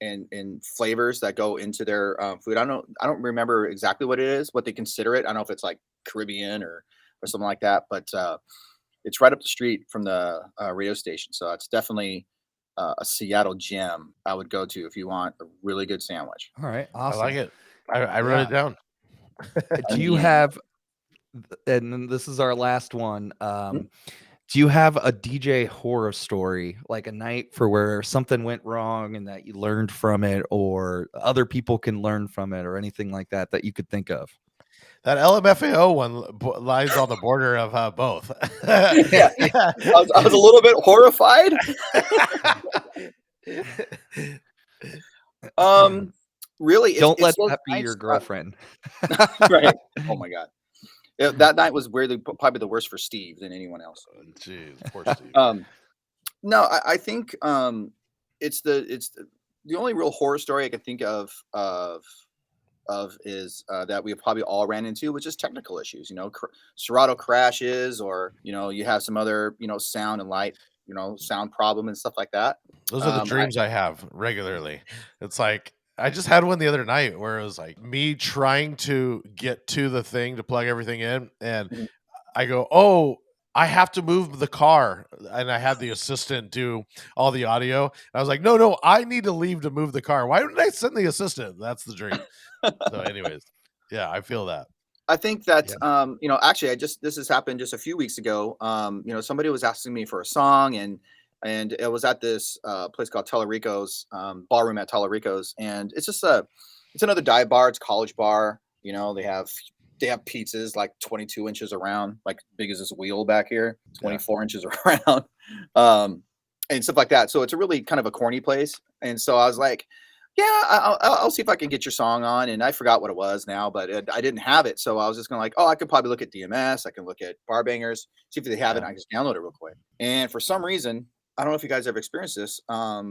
and flavors that go into their food. I don't remember exactly what they consider it. I don't know if it's like Caribbean or something like that, but it's right up the street from the radio station, so it's definitely a Seattle gem I would go to if you want a really good sandwich. All right, I like awesome. it. I wrote it Yeah. down. Do you Unbien. have, and then this is our last one. Mhm. Do you have a DJ horror story, like a night for where something went wrong and that you learned from it, or other people can learn from it, or anything like that that you could think of? That LMFAO one lies on the border of both. Yeah. I was a little bit horrified. Really, Don't it's let so that be nice. your girlfriend. Right. Oh my god. Yeah, that night was weirdly probably the worst for Steve than anyone else. Jeez, poor Steve. No, I think it's the only real horror story I can think of is that we probably all ran into, which is technical issues. Serato crashes, or you have some other sound and light, sound problem and stuff like that. Those are the dreams I have regularly. It's like I just had one the other night where it was like me trying to get to the thing to plug everything in, and Mhm. I go, "Oh, I have to move the car," and I had the assistant do all the audio. I was like, "No, I need to leave to move the car. Why didn't I send the assistant?" That's the dream. So, anyways, yeah, I feel that. I think that Yeah. actually this has happened just a few weeks ago. Somebody was asking me for a song, and it was at this place called Tellerico's, ballroom at Tellerico's, and it's another dive bar. It's a college bar. They have pizzas like 22 inches around, like big as this wheel back here, 24 inches around, and stuff like that. So it's a really kind of a corny place. And so I was like, yeah, I'll see if I can get your song on. And I forgot what it was now, but I didn't have it. So I was just going to like, oh, I could probably look at DMS. I can look at Bar Bangers, see if they have it. Yeah. I can just download it real quick. And for some reason, I don't know if you guys ever experienced this. I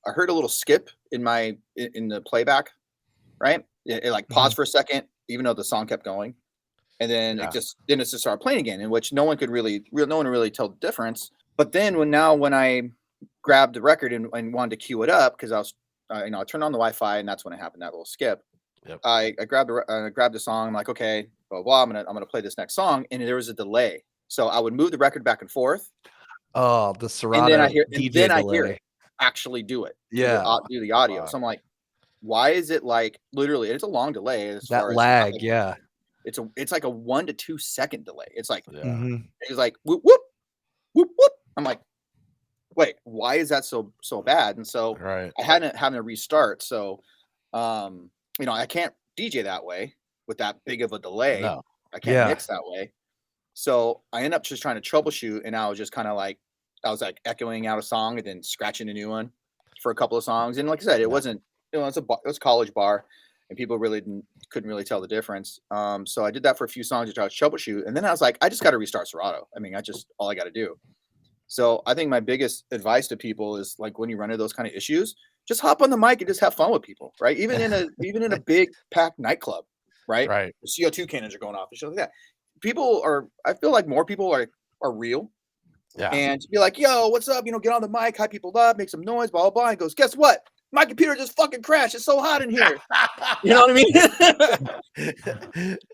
heard a little skip in the playback, right? It like paused for a second, even though the song kept going. And then it just started playing again, in which no one really tell the difference. But then when I grabbed the record and wanted to cue it up, because I was I turned on the Wi-Fi, and that's when it happened, that little skip. Yep. I grabbed the song. I'm like, okay, well, I'm gonna play this next song, and there was a delay, so I would move the record back and forth, Oh, the Serato and then I DJ hear delay. it actually do it. Yeah. Do the audio. Wow. So I'm like, why is it like literally? It's a long delay as That far as lag, like, yeah. It's like a 1 to 2 second delay. It's like Mhm. it's like whoop whoop whoop whoop. I'm like, wait, why is that so bad? And so Right. I had having to restart. So, I can't DJ that way with that big of a delay. No. I can't Yeah. mix that way. So I end up just trying to troubleshoot, and I was just kind of like, I was like echoing out a song and then scratching a new one for a couple of songs. And like I said, it wasn't, it was a college bar, and people really couldn't really tell the difference. So I did that for a few songs to try to troubleshoot, and then I was like, I just got to restart Serato. I mean, all I got to do. So I think my biggest advice to people is like, when you run into those kind of issues, just hop on the mic and just have fun with people, right? Even in a big packed nightclub, right? Right. The CO2 cannons are going off and shit like that. I feel like more people are real. Yeah. And be like, yo, what's up? Get on the mic, hype people up, make some noise, blah, blah, blah. And goes, guess what? My computer just fucking crashed. It's so hot in here. You know what I mean?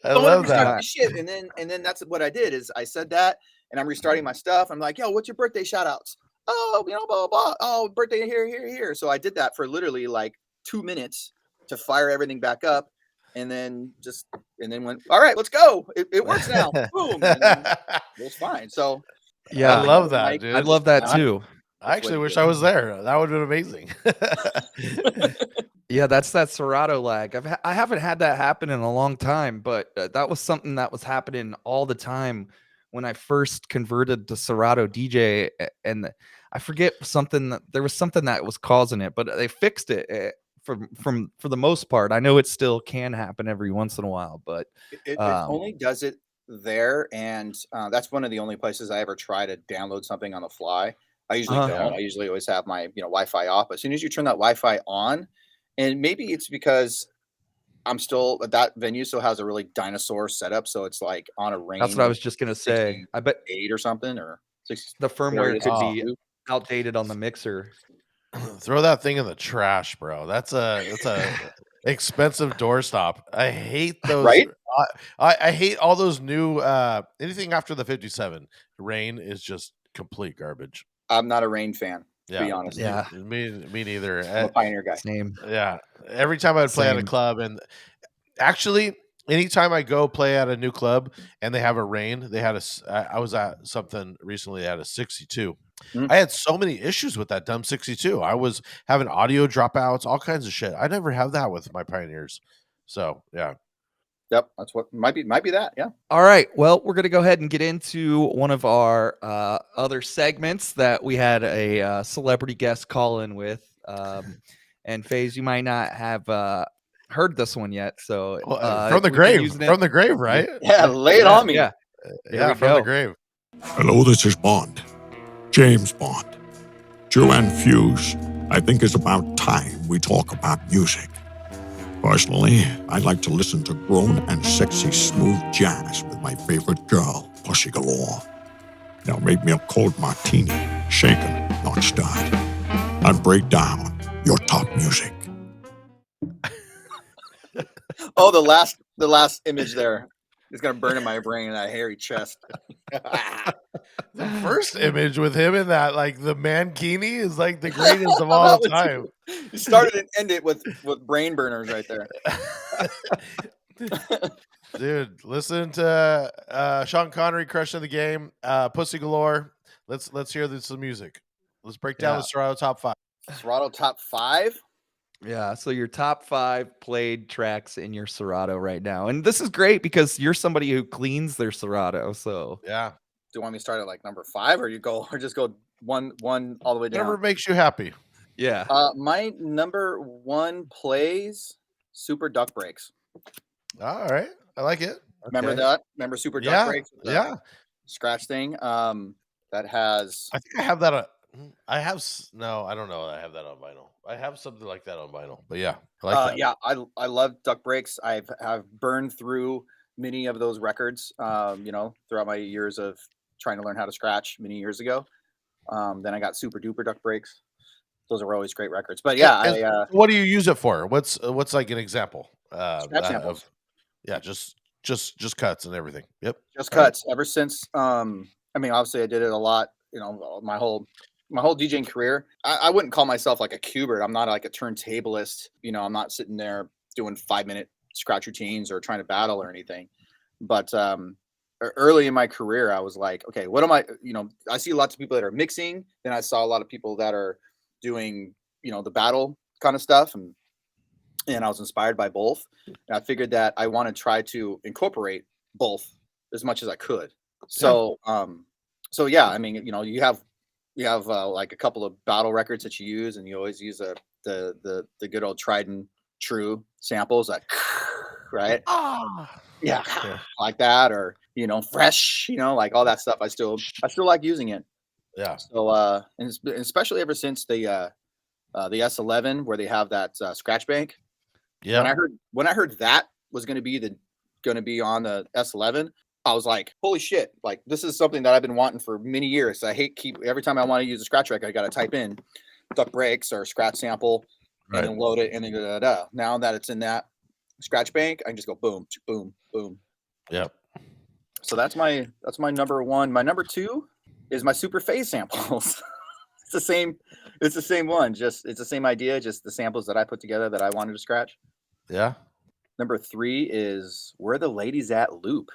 I love that. Shit. And then that's what I did is I said that, and I'm restarting my stuff. I'm like, yo, what's your birthday shout outs? Oh, blah, blah, blah. Oh, birthday here. So I did that for literally like 2 minutes to fire everything back up. And then went, all right, let's go. It works now. Boom. And then it was fine. So Yeah. I love that, dude. I love that too. I actually wish I was there. That would have been amazing. Yeah, that's that Serato lag. I haven't had that happen in a long time, but that was something that was happening all the time when I first converted to Serato DJ, and I forget there was something that was causing it, but they fixed it for the most part. I know it still can happen every once in a while, but it only does it there, and that's one of the only places I ever try to download something on the fly. I usually don't. I usually always have my Wi-Fi off. But as soon as you turn that Wi-Fi on, and maybe it's because I'm still at that venue still has a really dinosaur setup, so it's like on a range. That's what I was just gonna say. I bet 8 or something, or 6. The firmware could be outdated on the mixer. Throw that thing in the trash, bro. That's a expensive doorstop. I hate those. Right? I hate all those new anything after the 57. Rain is just complete garbage. I'm not a Rain fan, to be Yeah. honest. Yeah, Me neither. I'm a Pioneer guy. same. Yeah. Every time I would play at a Same. club, and actually anytime I go play at a new club and they have a Rain, I was at something recently that had a 62. Mhm. I had so many issues with that dumb 62. I was having audio dropouts, all kinds of shit. I never have that with my Pioneers. So yeah. Yep, that's what might be that. Yeah. All right. Well, we're going to go ahead and get into one of our other segments that we had a celebrity guest call in with. And FaZe, you might not have heard this one yet. So from the we've been grave, using it. from the grave, right? Yeah, lay it on me. Yeah. Here we from go. the grave. Hello, this is Bond. James Bond. Joanne Fuse, I think it's about time we talk about music. Personally, I like to listen to grown and sexy smooth jazz with my favorite girl, Pussy Galore. Now make me a cold martini, shaken, not stirred. And break down your top music. Oh, the last image there is gonna burn in my brain, that hairy chest. The first image with him in that, like the mankini, is like the greatest of all time. You started and ended with brain burners right there. Dude, listen to Sean Connery crushing the game, Pussy Galore. Let's hear some music. Let's break down the Serato top 5. Serato top 5. Yeah, so your top 5 played tracks in your Serato right now. And this is great because you're somebody who cleans their Serato. So yeah. Do you want me to start at like number 5 or just go one all the way down? Whatever makes you happy. Yeah. My number 1 plays Super Duck Breaks. All right. I like it. Remember that? Remember Super Duck Breaks? Yeah. Scratch thing. That has. I think I have that. No, I don't know. I have that on vinyl. I have something like that on vinyl. But yeah, I like that. Yeah, I love Duck Breaks. I've burned through many of those records. Throughout my years of trying to learn how to scratch many years ago. Then I got Super Duper Duck Breaks. Those are always great records. But yeah, what do you use it for? What's like an example? Scratch samples. Yeah, just cuts and everything. Yep. Just cuts. Ever since obviously I did it a lot, my whole DJing career. I wouldn't call myself like a cubert. I'm not like a turntablist. I'm not sitting there doing 5-minute scratch routines or trying to battle or anything. But early in my career, I was like, okay, what am I? I see lots of people that are mixing. Then I saw a lot of people that are doing, the battle kind of stuff. And I was inspired by both. And I figured that I want to try to incorporate both as much as I could. So, yeah, you have like a couple of battle records that you use, and you always use the good old tried and true samples, like right, yeah, like that, or fresh, like all that stuff. I still like using it. Yeah. So and especially ever since the S11 where they have that scratch bank. Yeah. When I heard that was going to be on the S11, I was like, holy shit, like this is something that I've been wanting for many years. Every time I want to use a scratch record, I got to type in Duck Breaks or scratch sample and then load it and then da. Now that it's in that scratch bank, I can just go boom, boom, boom. Yep. So that's my number 1. My number 2 is my Super Phase samples. It's the same one. Just it's the same idea, just the samples that I put together that I wanted to scratch. Yeah. Number 3 is Where the Ladies At Loop.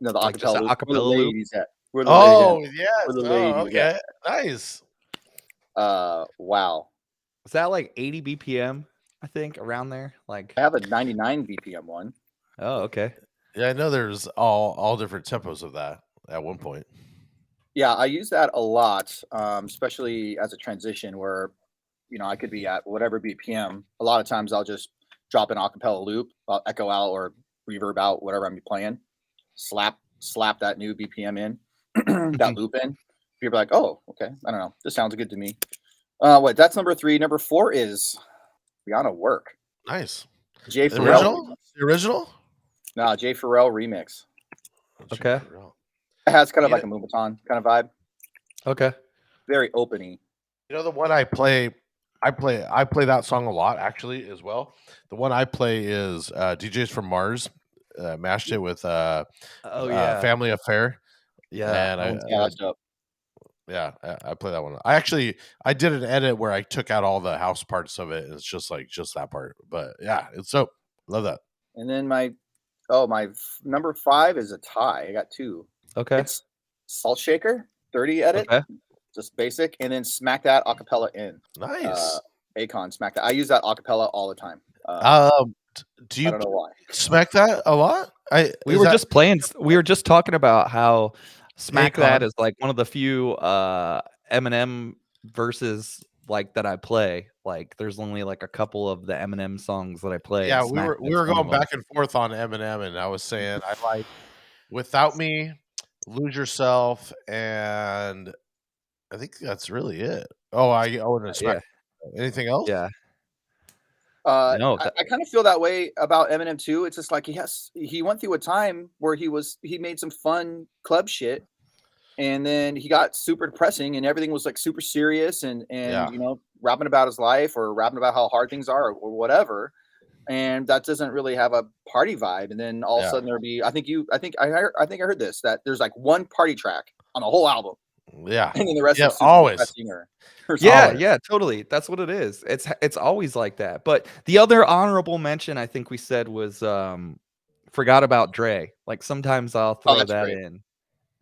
The Like just acapella an loop. acapella Where the loop? ladies at. Yes. Okay. Nice. Wow. Is that like 80 BPM? I think around there. Like I have a 99 BPM one. Oh, okay. Yeah, I know there's all different tempos of that at one point. Yeah, I use that a lot, especially as a transition where, I could be at whatever BPM. A lot of times I'll just drop an acapella loop, I'll echo out or reverb out whatever I'm playing, slap that new BPM in, that loop in. People are like, oh, okay, I don't know. This sounds good to me. That's number 3. Number 4 is Rihanna Work. Nice. Jay The Pharrell. original? No, Jay Pharrell remix. Okay. It has kind of like a Moombahton kind of vibe. Okay. Very openy. The one I play that song a lot actually as well. The one I play is DJs from Mars mashed it with Family Affair. Yeah. And that's dope. I play that one. I did an edit where I took out all the house parts of it, and it's just that part. But yeah, it's dope. Love that. And then my number 5 is a tie. I got 2. Okay. It's Salt Shaker 30 edit. Okay. Just basic, and then smack that acapella in. Nice. Akon, smack that. I use that acapella all the time. Do I you don't know why. smack that a lot? We were just talking about how Smack That Akon. is like one of the few Eminem verses like that I play. Like there's only like a couple of the Eminem songs that I play. Yeah, and Smack we That's were one of going them. back and forth on Eminem, and I was saying I like Without Me, Lose Yourself, and I think that's really it. Oh, I wouldn't Yeah, expect anything else. yeah. Uh, No, I, I kind of feel that way about Eminem too. It's just like he went through a time where he made some fun club shit, and then he got super depressing, and everything was like super serious, and Yeah. rapping about his life or rapping about how hard things are or whatever, and that doesn't really have a party vibe. And then all of a Yeah. sudden there'd be I think I heard this, that there's like one party track on the whole album, Yeah. and then the rest Yeah, is super always. depressing or Yeah, Always. yeah, totally. That's what it is. It's always like that. But the other honorable mention I think we said was Forgot About Dre. Like sometimes I'll throw that's that great. in.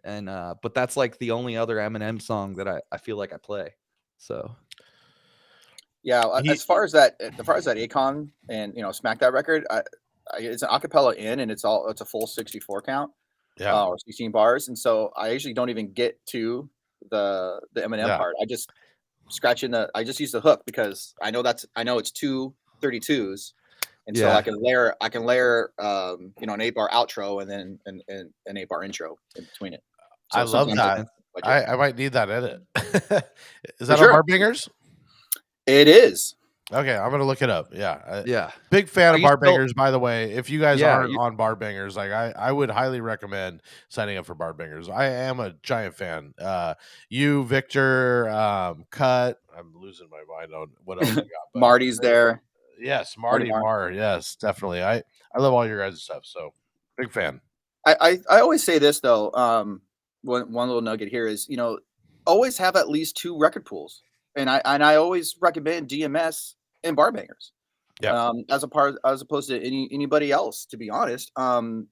And but that's like the only other Eminem song that I feel like I play. So Yeah, He- as far as that Akon and Smack That record, it's an acapella and it's a full 64 count, Yeah. or 16 bars, and so I usually don't even get to the Eminem Yeah. part. I just I just use the hook because I know it's two 32s, and so Yeah. I can layer an 8-bar outro and then an 8-bar intro in between it. So I love sometimes that. I might need that edit. Is that sure. on Barbangers? It is. Okay, I'm gonna look it up. Yeah. yeah. Big fan Are of you still- Barbangers, by the way. If you guys Yeah, aren't on Barbangers, like I would highly recommend signing up for Barbangers. I am a giant fan. You, Victor, Cut. I'm losing my mind on what else we got. but- Marty's there. Yes, Marty Marty Marr. Yes, definitely. I love all your guys' stuff. So big fan. I always say this though. One little nugget here is always have at least 2 record pools, and I always recommend DMS and Barbangers. Yeah. As opposed to anybody else, to be honest. I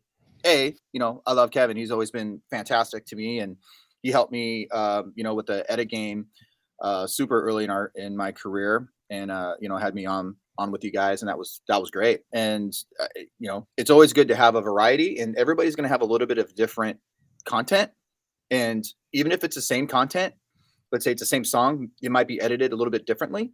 love Kevin. He's always been fantastic to me, and he helped me with the edit game super early in my career, and had me on with you guys, and that was great. And it's always good to have a variety, and everybody's going to have a little bit of different content, and even if it's the same content, let's say it's the same song, it might be edited a little bit differently.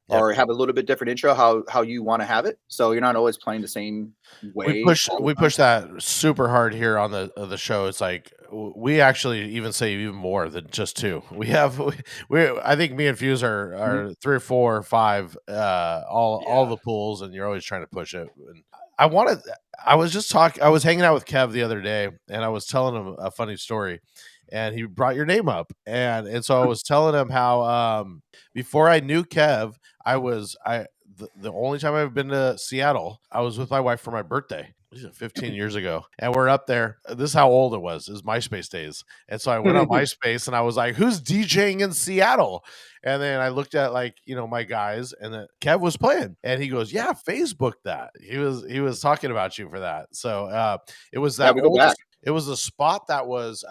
Yep. Or have a little bit different intro, how you want to have it, so you're not always playing the same way. We push that super hard here on the show. It's like we actually even say even more than just 2. I think me and Fuse are 3 or 4 or 5 all the pools, and you're always trying to push it. And I was hanging out with Kev the other day, and I was telling him a funny story, and he brought your name up, and so I was telling him how before I knew Kev, the only time I've been to Seattle, I was with my wife for my birthday. 15 years ago, and we're up there. This is how old it was. It was MySpace days, and so I went on MySpace, and I was like, "Who's DJing in Seattle?" And then I looked at my guys, and then Kev was playing, and he goes, "Yeah, Facebook that." He was talking about you for that. So it was that we go old. back. It was a spot that was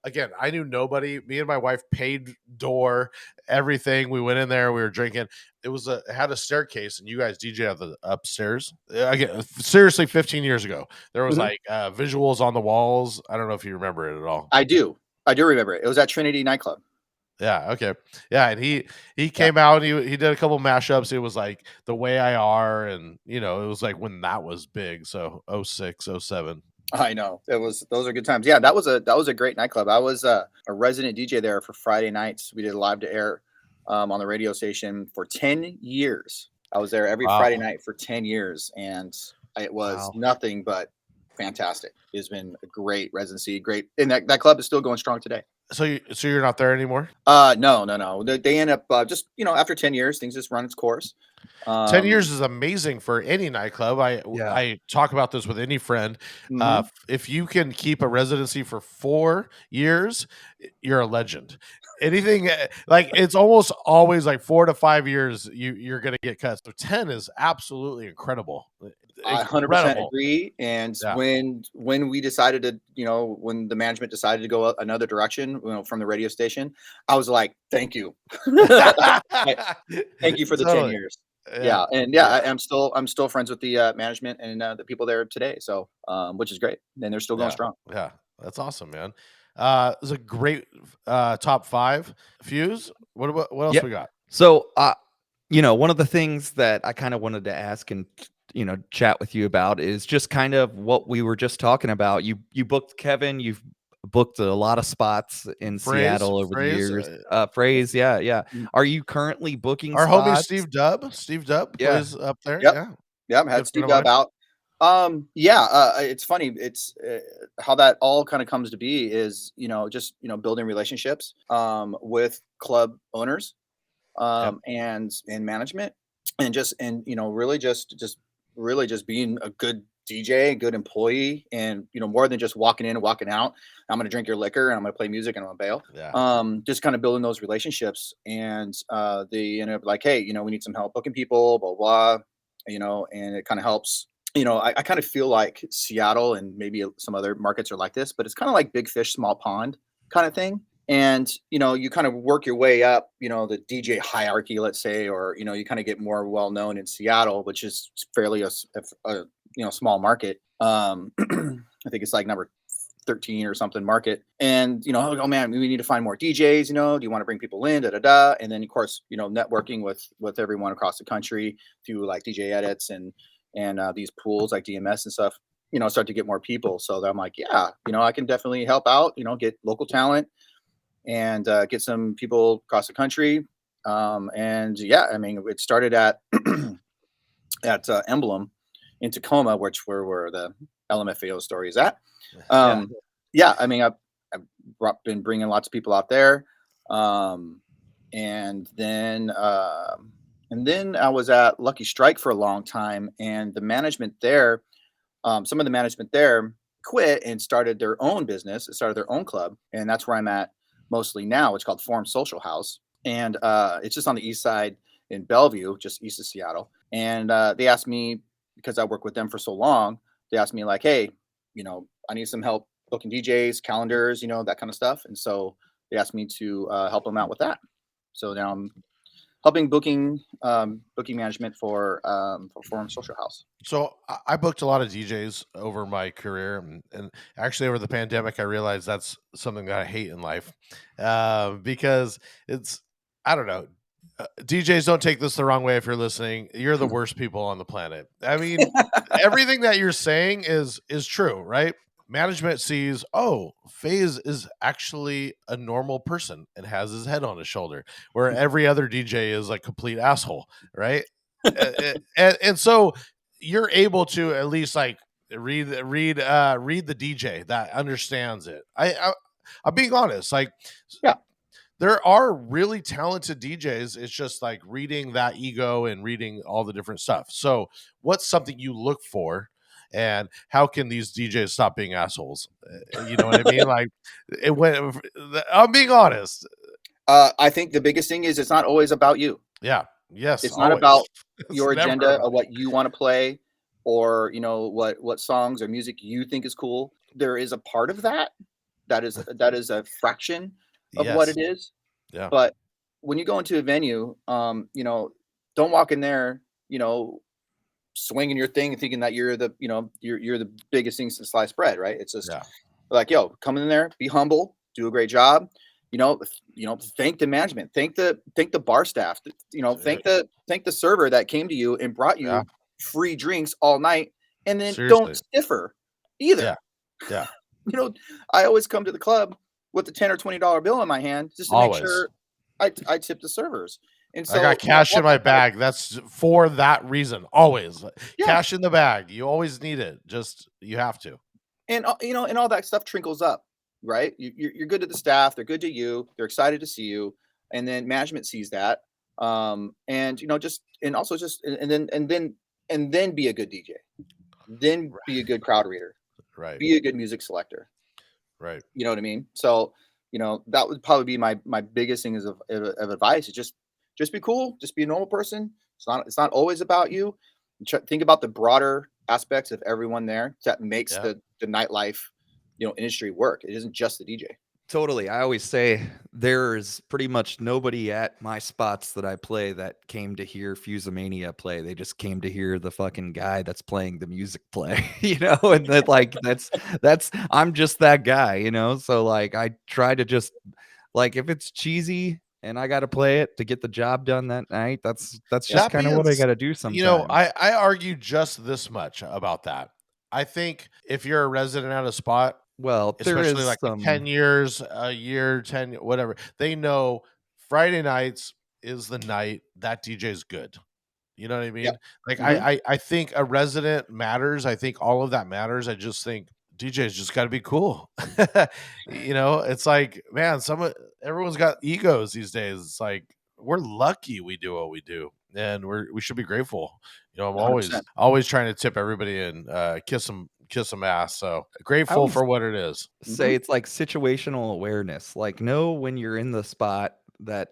again, I knew nobody. Me and my wife paid door, everything. We went in there, we were drinking. It had a staircase, and you guys DJ at the upstairs. Again, seriously, 15 years ago. There was like visuals on the walls. I don't know if you remember it at all. I do remember it. It was at Trinity nightclub. Yeah, okay. Yeah, and he came out, and he did a couple mashups. It was like The Way I Are, and it was like when that was big. So 06, 07. I know, those are good times. Yeah, that was a great nightclub. I was a resident DJ there for Friday nights. We did live to air on the radio station for 10 years. I was there every Friday night for 10 years, and it was nothing but fantastic. It's been a great residency, great, and that club is still going strong today. So you're not there anymore? No. They end up just after 10 years, things just run its course. 10 years is amazing for any nightclub. I talk about this with any friend. If you can keep a residency for 4 years, you're a legend. Anything like it's almost always like 4 to 5 years you're going to get cut. So 10 is absolutely incredible. I 100% agree. And when we decided to, when the management decided to go another direction, from the radio station, I was like, thank you. Thank you for the 10 years. Yeah, and I'm still friends with the management and the people there today. So, which is great, and they're still going Yeah, strong. yeah, that's awesome, man. It's a great top 5. Fuse. What else Yep. we got? So, one of the things that I kind of wanted to ask and chat with you about is just kind of what we were just talking about. You booked Kevin. You've booked a lot of spots in Seattle over the Phrase. years. Phrase, yeah. Mm. Are you currently booking Our homie spots? Steve Dubb Yeah. plays up there. Yep. Yeah, Yeah, I had good Steve friend of Dubb mine. out. It's funny. It's how that all kind of comes to be is just building relationships with club owners Yep. and management, and really just being a good DJ, a good employee, and more than just walking in and walking out. I'm gonna drink your liquor and I'm gonna play music and I'm gonna bail. Yeah. Just kind of building those relationships, and they end up like, hey, we need some help booking people, blah blah, and it kind of helps. I kind of feel like Seattle and maybe some other markets are like this, but it's kind of like big fish, small pond kind of thing. And you kind of work your way up, the DJ hierarchy, let's say, or you kind of get more well known in Seattle, which is fairly a small market. I think it's like number 13 or something market. And oh man, we need to find more DJs. Do you want to bring people in? Da da da. And then of course, networking with everyone across the country through like DJ edits and these pools like DMS and stuff. Start to get more people. So I'm like, yeah, I can definitely help out. Get local talent and get some people across the country. And yeah, I mean, it started at Emblem in Tacoma, where the LMFAO story is at. Yeah, I mean, I've been bringing lots of people out there, and then I was at Lucky Strike for a long time, and the management there, some of the management there quit and started their own business, started their own club, and that's where I'm at mostly now. It's called Forum Social House, and it's just on the east side in Bellevue, just east of Seattle. And they asked me, because I worked with them for so long, they asked me like, hey, I need some help booking DJs, calendars, that kind of stuff. And so they asked me to help them out with that. So now I'm helping booking management for Forum Social House. So I booked a lot of DJs over my career, and actually over the pandemic, I realized that's something that I hate in life, because I don't know. DJs, don't take this the wrong way if you're listening. You're the worst people on the planet. I mean, everything that you're saying is true, right? Management sees, oh, FaZe is actually a normal person and has his head on his shoulder, where every other DJ is like complete asshole, right? and so you're able to at least like read the DJ that understands it. I'm being honest, like Yeah. there are really talented DJs. It's just like reading that ego and reading all the different stuff. So, what's something you look for, and how can these DJs stop being assholes? You know what I mean? Like, it went. I'm being honest. I think the biggest thing is it's not always about you. Yeah. Yes. It's not always. about It's your never agenda about- of what you want to play, or what songs or music you think is cool. There is a part of that that is a fraction of what Yes. it is. Yeah. But when you go into a venue, don't walk in there, swinging your thing and thinking that you're the, you're the biggest thing since sliced bread, right? It's just Yeah. like, yo, come in there, be humble, do a great job. Thank the management, thank the bar staff, thank the server that came to you and brought you Yeah. free drinks all night, and then Seriously. don't stiffer either. Yeah. I always come to the club with a $10 or $20 bill in my hand just to Always. make sure I tip the servers. And so I got cash in my bag. That's for that reason. Always. Yeah. Cash in the bag. You always need it. Just you have to. And and all that stuff trickles up, right? You're good to the staff. They're good to you. They're excited to see you, and then management sees that. And then be a good DJ. Then be a good crowd reader. Right. Be a good music selector. Right. You know what I mean? So, that would probably be my biggest thing of advice is just be cool, just be a normal person. It's not always about you. Think about the broader aspects of everyone there that makes the nightlife, industry work. It isn't just the DJ. Totally. I always say there's pretty much nobody at my spots that I play that came to hear Fusemania play. They just came to hear the fucking guy that's playing the music play, and that like that's I'm just that guy. So like I try to just like if it's cheesy and I got to play it to get the job done that night, that's just That kind of being, what I got to do sometimes. I argue just this much about that. I think if you're a resident at a spot, Well, there especially is like some 10 years, a year, 10, whatever, they know Friday nights is the night that DJ's good. You know what I Yeah. mean? Like Mhm. I think a resident matters. I think all of that matters. I just think DJ's just got to be cool. It's like, man, everyone's got egos these days. It's like we're lucky we do what we do, and we should be grateful. I'm 100%. always trying to tip everybody and kiss them ass. So I grateful always for what it is. say it's like situational awareness. Like know when you're in the spot that,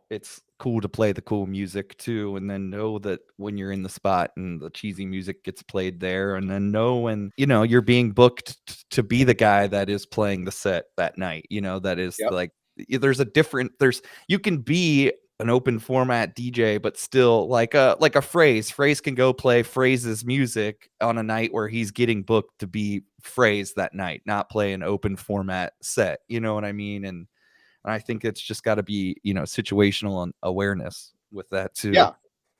it's cool to play the cool music too. And then know that when you're in the spot and the cheesy music gets played there. And then know when, you're being booked to be the guy that is playing the set that night, that is Yep. like you can be an open format DJ, but still like a phrase can go play Phrase's music on a night where he's getting booked to be Phrase that night, not play an open format set. You know what I mean? And I think it's just got to be, situational awareness with that too. Yeah.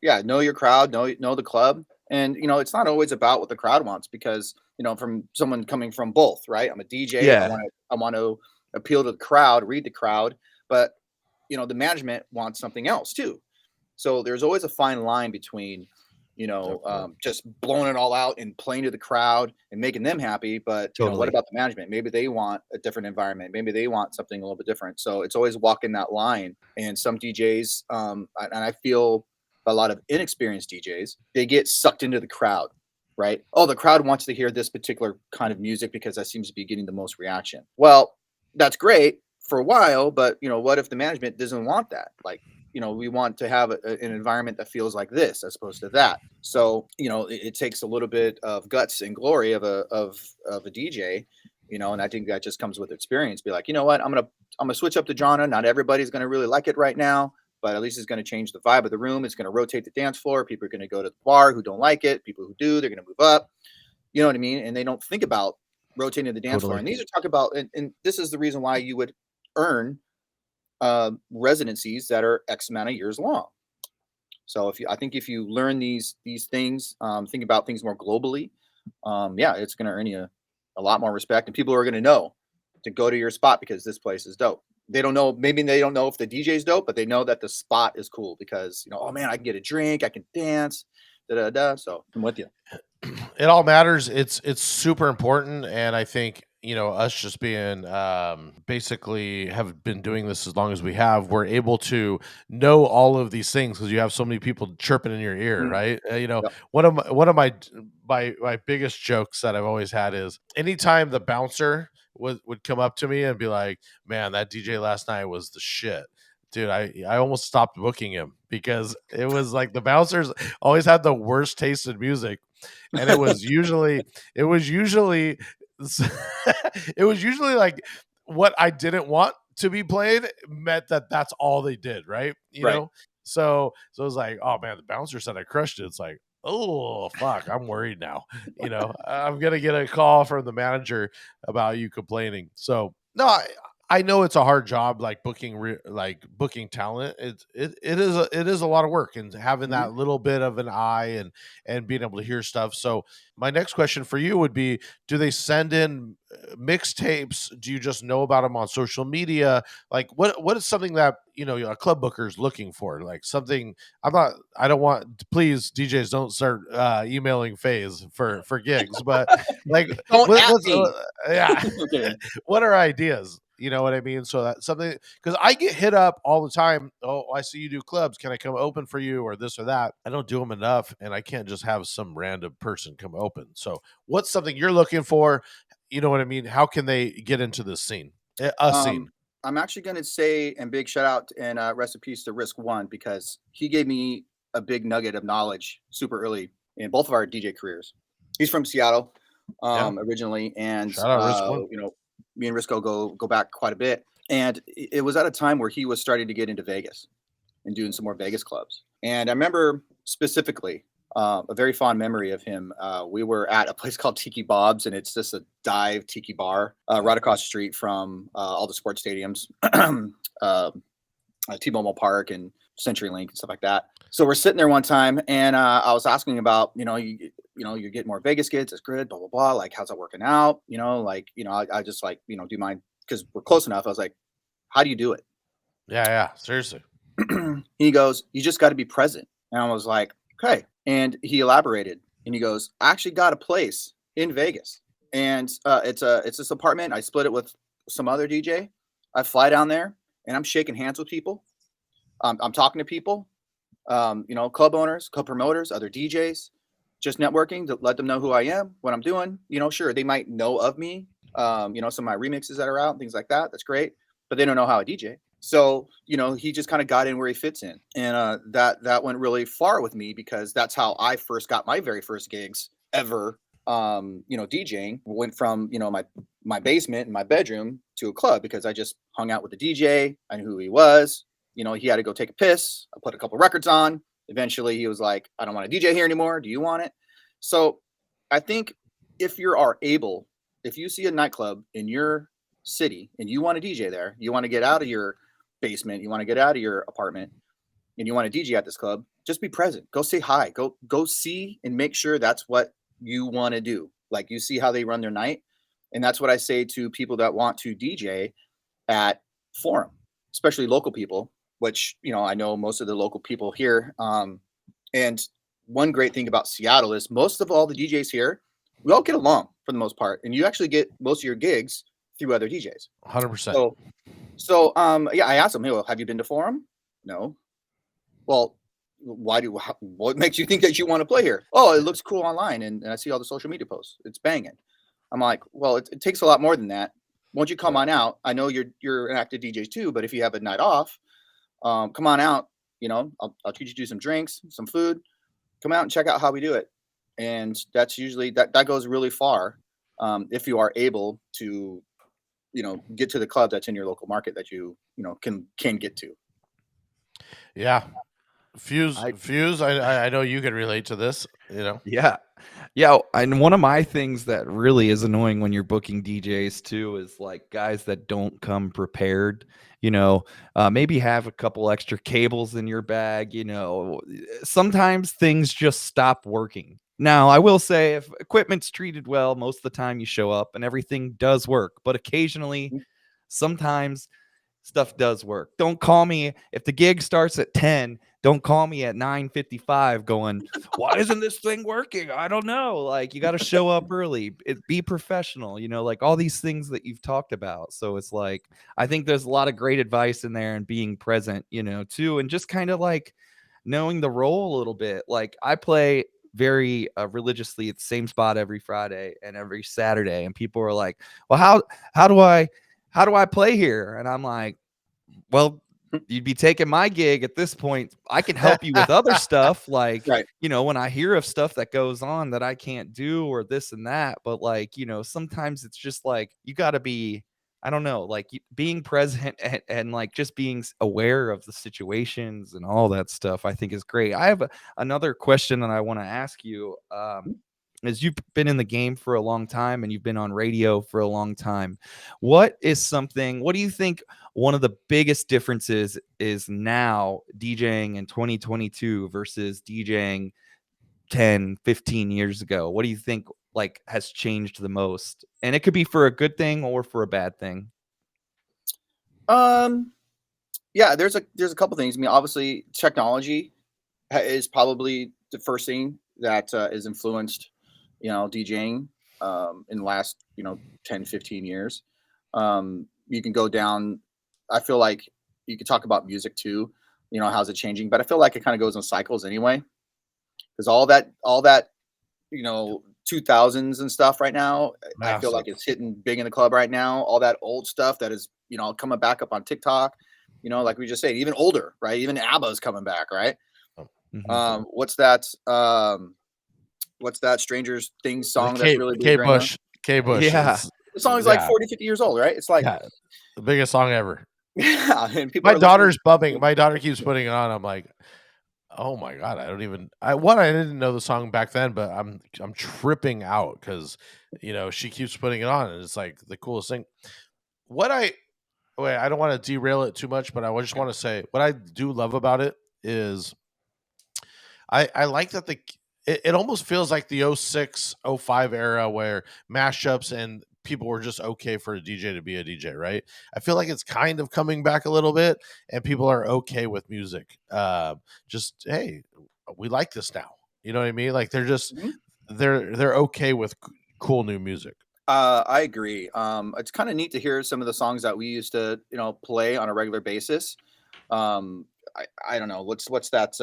Yeah. Know your crowd, know the club. And it's not always about what the crowd wants because, from someone coming from both, right? I'm a DJ. Yeah. I want to appeal to the crowd, read the crowd, but the management wants something else too. So there's always a fine line between, just blowing it all out and playing to the crowd and making them happy. But what Totally. about the management? Maybe they want a different environment. Maybe they want something a little bit different. So it's always walking that line. And some DJs, and I feel a lot of inexperienced DJs, they get sucked into the crowd, right? Oh, the crowd wants to hear this particular kind of music because that seems to be getting the most reaction. Well, that's great for a while, but what if the management doesn't want that? Like, we want to have an environment that feels like this as opposed to that. So, it takes a little bit of guts and glory of a DJ, and I think that just comes with experience. Be like, you know what, I'm gonna switch up the genre. Not everybody's gonna really like it right now, but at least it's gonna change the vibe of the room. It's gonna rotate the dance floor. People are gonna go to the bar who don't like it. People who do, they're gonna move up. You know what I mean? And they don't think about rotating the dance floor. And these are talk about, and this is the reason why you would earn residencies that are X amount of years long. So I think if you learn these things, think about things more globally, it's going to earn you a lot more respect, and people are going to know to go to your spot because this place is dope. They don't know, maybe they don't know if the DJ's dope, but they know that the spot is cool because oh man, I can get a drink, I can dance, da da da. So I'm with you. It all matters. It's super important, and I think us just being basically have been doing this as long as we have, we're able to know all of these things because you have so many people chirping in your ear, right? Yep. One of my biggest jokes that I've always had is anytime the bouncer would come up to me and be like, "Man, that DJ last night was the shit." Dude, I almost stopped booking him because it was like the bouncers always had the worst taste in music, and it was usually it was usually like what I didn't want to be played meant that that's all they did, right? Right. So it was like, oh man, the bouncer said I crushed it. It's like, oh fuck, I'm worried now. I'm gonna get a call from the manager about you complaining. So no, I know it's a hard job, like booking talent. It is a lot of work, and having that little bit of an eye and being able to hear stuff. So my next question for you would be: do they send in mixtapes? Do you just know about them on social media? Like what is something that a club booker is looking for? Like something I don't want. Please, DJs, don't start emailing Faze for gigs, but like Don't at me. yeah. Okay. What are ideas? You know what I mean? So that's something, because I get hit up all the time. Oh, I see you do clubs. Can I come open for you or this or that? I don't do them enough, and I can't just have some random person come open. So what's something you're looking for? You know what I mean? How can they get into this scene? Scene. I'm actually going to say, and big shout out and rest in peace to Risk One, because he gave me a big nugget of knowledge super early in both of our DJ careers. He's from Seattle originally, and Shout out Risk One. me and Risco go back quite a bit. And it was at a time where he was starting to get into Vegas and doing some more Vegas clubs. And I remember specifically a very fond memory of him. We were at a place called Tiki Bob's, and it's just a dive tiki bar right across the street from all the sports stadiums, T-Mobile Park and CenturyLink and stuff like that. So we're sitting there one time, and I was asking about, you're getting more Vegas kids. It's good, blah blah blah. Like, how's that working out? I just like, do mine because we're close enough. I was like, how do you do it? Yeah, seriously. He goes, you just got to be present. And I was like, okay. And he elaborated, and he goes, I actually got a place in Vegas, and it's this apartment. I split it with some other DJ. I fly down there, and I'm shaking hands with people. I'm talking to people, club owners, club promoters, other DJs, just networking to let them know who I am, what I'm doing. Sure, they might know of me, some of my remixes that are out, things like that. That's great, but they don't know how I DJ. So, he just kind of got in where he fits in. And that went really far with me, because that's how I first got my very first gigs ever, DJing. Went from, my basement in my bedroom to a club, because I just hung out with the DJ. I knew who he was. He had to go take a piss. I put a couple records on. Eventually, he was like, I don't want to DJ here anymore. Do you want it? So I think if you see a nightclub in your city and you want to DJ there, you want to get out of your basement, you want to get out of your apartment, and you want to DJ at this club, just be present. Go say hi. Go see and make sure that's what you want to do. Like, you see how they run their night. And that's what I say to people that want to DJ at Forum, especially local people, which, I know most of the local people here. And one great thing about Seattle is most of all the DJs here, we all get along for the most part. And you actually get most of your gigs through other DJs. 100%. So, I asked him, hey, well, have you been to Forum? No. Well, what makes you think that you want to play here? Oh, it looks cool online, and I see all the social media posts. It's banging. I'm like, well, it takes a lot more than that. Won't you come on out? I know you're an active DJ too, but if you have a night off, come on out. I'll teach you to do some drinks, some food. Come out and check out how we do it. And that's usually that goes really far, if you are able to, get to the club that's in your local market that you can get to. Yeah. Fuse, I know you can relate to this, Yeah. And one of my things that really is annoying when you're booking DJs too is like guys that don't come prepared, maybe have a couple extra cables in your bag. Sometimes things just stop working. Now, I will say, if equipment's treated well, most of the time you show up and everything does work, but occasionally, sometimes stuff does work. Don't call me if the gig starts at 10. Don't call me at 9:55 going, why isn't this thing working? I don't know. Like, you got to show up early. Be professional, like all these things that you've talked about. So it's like, I think there's a lot of great advice in there, and being present, too, and just kind of like knowing the role a little bit. Like, I play very religiously at the same spot every Friday and every Saturday, and people are like, well, how do I play here? And I'm like, well, you'd be taking my gig at this point. I can help you with other stuff. Like, right. When I hear of stuff that goes on that I can't do or this and that, but like, sometimes it's just like, you got to be, I don't know, like being present and like just being aware of the situations and all that stuff, I think is great. I have another question that I want to ask you. As you've been in the game for a long time and you've been on radio for a long time, what do you think one of the biggest differences is now DJing in 2022 versus DJing 10, 15 years ago? What do you think like has changed the most? And it could be for a good thing or for a bad thing. Yeah, there's a couple things. I mean, obviously technology is probably the first thing that is influenced, DJing in the last, 10, 15 years. You can go down, I feel like you could talk about music too, how's it changing, but I feel like it kind of goes in cycles anyway. Because all that, 2000s and stuff right now, I feel like it's hitting big in the club right now. All that old stuff that is, coming back up on TikTok, like we just said, even older, right? Even ABBA is coming back, right? Mm-hmm. What's that Stranger Things song that's really big Kate right Bush. now? Kate Bush. Yeah. The song is like Yeah. 40, 50 years old, right? It's like, Yeah, the biggest song ever. yeah, and people My are daughter's bumping. My daughter keeps putting it on. I'm like, oh my god, I didn't know the song back then, but I'm tripping out because she keeps putting it on, and it's like the coolest thing. What I Wait, I don't want to derail it too much, but I just want to say what I do love about it is I like that it almost feels like the 06, 05 era where mashups and people were just okay for a DJ to be a DJ, right? I feel like it's kind of coming back a little bit, and people are okay with music. Just hey, we like this now. You know what I mean? Like Mhm. they're okay with cool new music. I agree. It's kind of neat to hear some of the songs that we used to, play on a regular basis. I don't know what's that.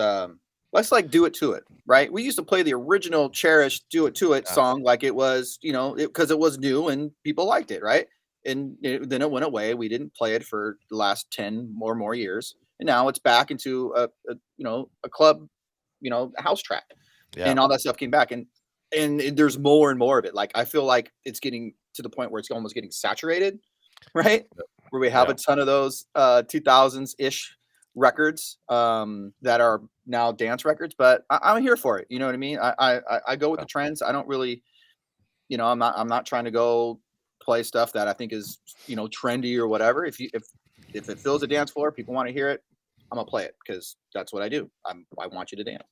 Let's like do it to it, right? We used to play the original cherished "Do It to It" Yeah. song like it was, because it was new and people liked it, right? And then it went away. We didn't play it for the last 10 or more years, and now it's back into a club, house track, Yeah. and all that stuff came back, and there's more and more of it. Like I feel like it's getting to the point where it's almost getting saturated, right? Where we have Yeah. a ton of those 2000s ish records that are now dance records. But I'm here for it. You know what I mean? I go with the trends. I don't really, I'm not trying to go play stuff that I think is trendy or whatever. If it fills a dance floor, people want to hear it, I'm gonna play it because that's what I do. I want you to dance.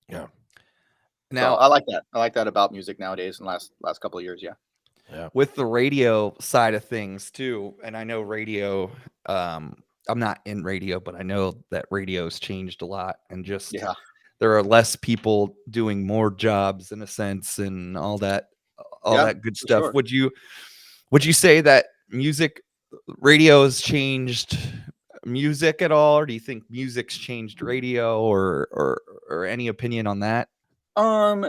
Yeah. So Now, I like that. I like that about music nowadays in the last couple of years. Yeah. Yeah. with the radio side of things too, and I know radio, I'm not in radio, but I know that radio's changed a lot, and just Yeah. there are less people doing more jobs in a sense, and all that Yeah, good for stuff. sure. Would you say that radio has changed music at all, or do you think music's changed radio, or any opinion on that? Um,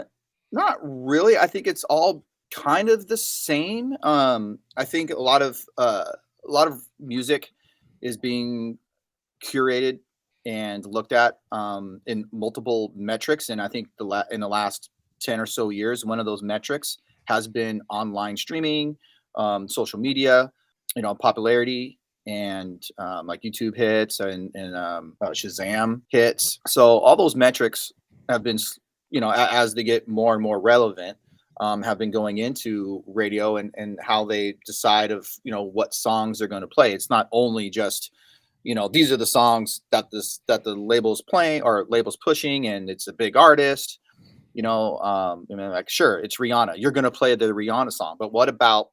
Not really. I think it's all kind of the same. I think a lot of music is being curated and looked at in multiple metrics, and I think in the last 10 or so years, one of those metrics has been online streaming, social media, popularity, and like YouTube hits and Shazam hits. So all those metrics have been, as they get more and more relevant, have been going into radio and how they decide of what songs they're going to play. It's not only just these are the songs that the label's playing or label's pushing, and it's a big artist. Like sure, it's Rihanna. You're gonna play the Rihanna song, but what about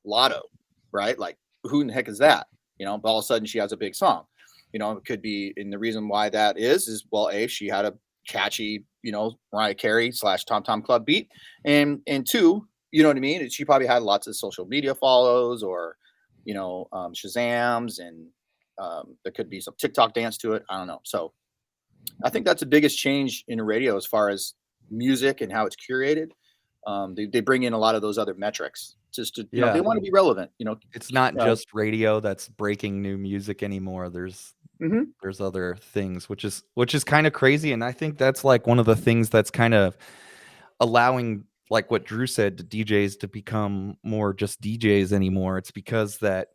Lotto, right? Like who in the heck is that? But all of a sudden she has a big song. It could be, and the reason why that is well, A, she had a catchy, Mariah Carey / Tom Tom Club beat, and two, you know what I mean? She probably had lots of social media follows or Shazams, and there could be some TikTok dance to it. I don't know. So I think that's the biggest change in radio as far as music and how it's curated. They bring in a lot of those other metrics just to, Yeah. they want to be relevant. It's not Uh, just radio that's breaking new music anymore. Mhm. There's other things, which is kind of crazy, and I think that's like one of the things that's kind of allowing, like what Drew said, to DJs to become more just DJs anymore. It's because that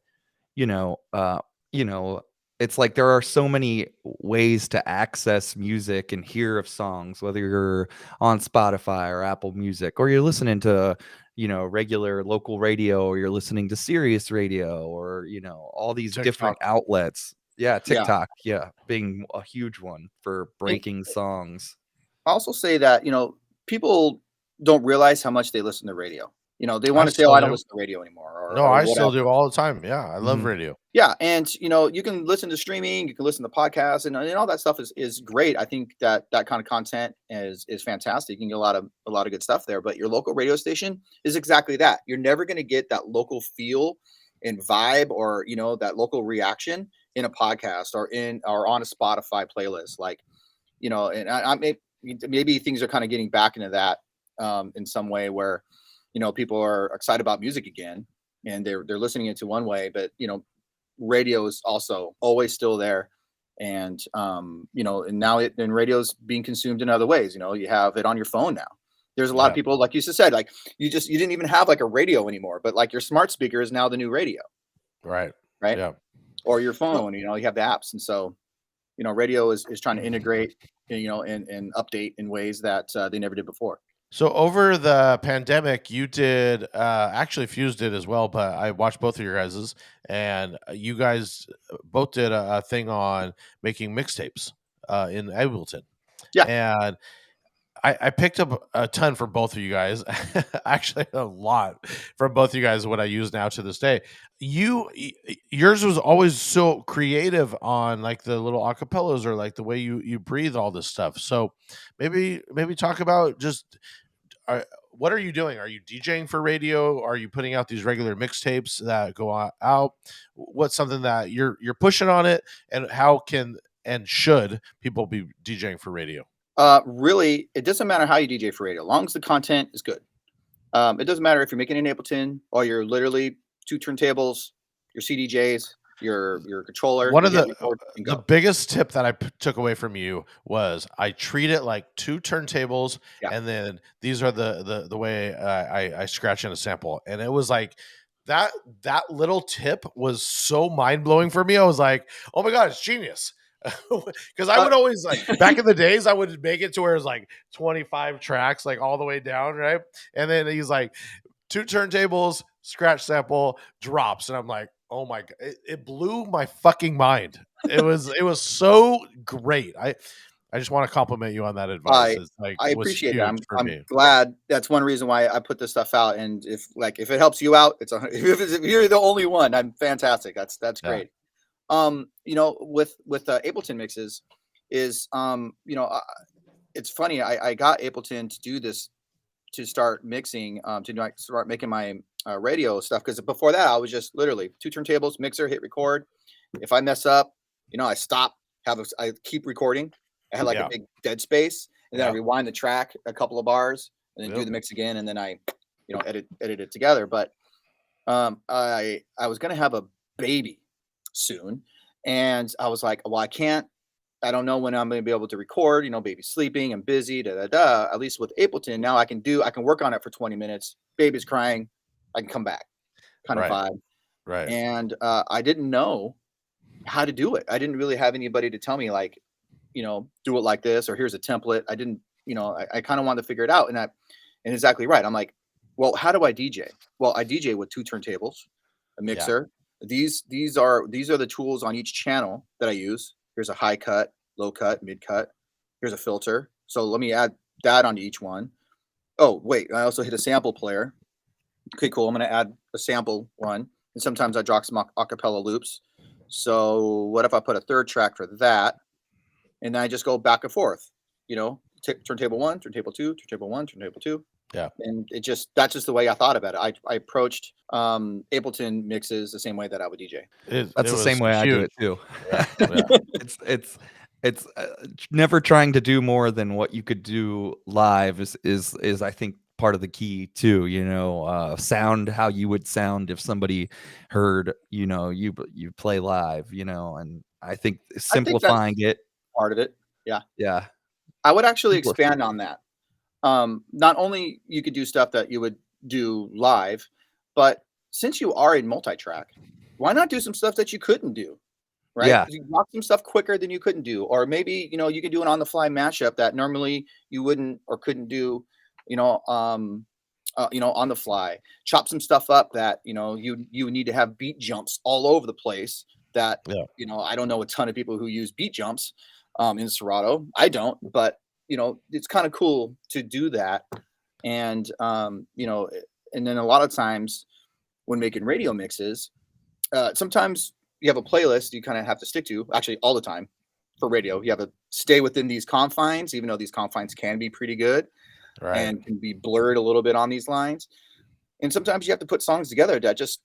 you know, uh, you know, it's like there are so many ways to access music and hear of songs, whether you're on Spotify or Apple Music, or you're listening to, regular local radio, or you're listening to Sirius Radio, or, all these different TikTok. outlets. Yeah, Yeah. TikTok, yeah, being a huge one for And breaking songs. I also say that, people don't realize how much they listen to radio. They I want to say, "Oh, still I don't do. listen to radio anymore," or No, or I still whatever. do all the time. Yeah, I love Mhm. radio. Yeah, and you can listen to streaming, you can listen to podcasts, and all that stuff is great. I think that kind of content is fantastic. You can get a lot of good stuff there. But your local radio station is exactly that. You're never going to get that local feel and vibe, or that local reaction in a podcast or on a Spotify playlist. Like and maybe things are kind of getting back into that in some way where people are excited about music again, and they're listening into one way, but radio is also always still there, and and now radio's being consumed in other ways. You have it on your phone now. There's a lot of Yeah. people, like you just said, like you didn't even have like a radio anymore, but like your smart speaker is now the new radio, Right. right? Yeah. Or your So phone, you have the apps. And so, radio is trying to integrate, and update in ways that they never did before. So over the pandemic, you did actually Fuse did as well, but I watched both of your guys's, and you guys both did a thing on making mixtapes in Ableton, Yeah. and I picked up a ton from both of you guys, actually a lot from both of you guys. What I use now to this day, yours was always so creative on like the little acapellas or like the way you breathe all this stuff. So maybe talk about just what are you doing? Are you DJing for radio? Are you putting out these regular mixtapes that go out? What's something that you're pushing on it, and how can and should people be DJing for radio? Really, it doesn't matter how you DJ for radio, as long as the content is good. It doesn't matter if you're making an Ableton or you're literally 2 turntables, your CDJs, your controller. One you of hit the record and the go. biggest tip that I took away from you was I treat it like 2 turntables, Yeah. and then these are the way I scratch in a sample, and it was like that little tip was so mind blowing for me. I was like, oh my god, it's genius. Because I would always like back in the days, I would make it to where it's like 25 tracks, like all the way down, right? And then he's like 2 turntables, scratch sample, drops, and I'm like, oh my god, it blew my fucking mind. It was so great. I just want to compliment you on that advice. It's like I it was appreciate that. huge for I'm me. glad. That's one reason why I put this stuff out. And if it helps you out, if you're the only one, I'm fantastic. That's Yeah. great. With Ableton mixes is it's funny. I got Ableton to do this, to start mixing, to start making my radio stuff, because before that I was just literally 2 turntables, mixer, hit record. If I mess up, I stop, I keep recording. I had like Yeah. a big dead space, and then I Yeah. rewind the track a couple of bars, and then do Yep. the mix again, and then I edit it together. But I was gonna have a baby soon, and I was like, well, I don't know when I'm going to be able to record, baby's sleeping, I'm busy, At least with Ableton, now I can work on it for 20 minutes. Baby's crying, I can come back, kind of Right. vibe. Right. And I didn't know how to do it. I didn't really have anybody to tell me, like, do it like this, or here's a template. I didn't, I kind of wanted to figure it out. And exactly right. I'm like, well, how do I DJ? Well, I DJ with 2 turntables, a mixer. These are the tools on each channel that I use. Here's a high cut, low cut, mid cut. Here's a filter. So let me add that onto each one. Oh, wait, I also hit a sample player. Okay, cool. I'm going to add a sample one. And sometimes I drop some acapella loops. So what if I put a 3rd track for that? And then I just go back and forth, turntable 1, turntable 2, turntable 1, turntable 2. Yeah. And that's just the way I thought about it. I approached Ableton mixes the same way that I would DJ. That's the same way I do it too. Yeah. Yeah. It's never trying to do more than what you could do live is I think part of the key too. Sound how you would sound if somebody heard you play live. And I think simplifying it. Part of it. Yeah. Yeah. I would actually expand on that. Not only you could do stuff that you would do live, but since you are in multi-track, why not do some stuff that you couldn't do? Right? Yeah. You lock some stuff quicker than you couldn't do, or maybe you could do an on-the-fly mashup that normally you wouldn't or couldn't do, on the fly. Chop some stuff up that you need to have beat jumps all over the place. That I don't know a ton of people who use beat jumps in Serato. I don't, but it's kind of cool to do that. And and then a lot of times when making radio mixes, sometimes you have a playlist you kind of have to stick to. Actually, all the time for radio, you have to stay within these confines, even though these confines can be pretty good, Right. and can be blurred a little bit on these lines. And sometimes you have to put songs together that just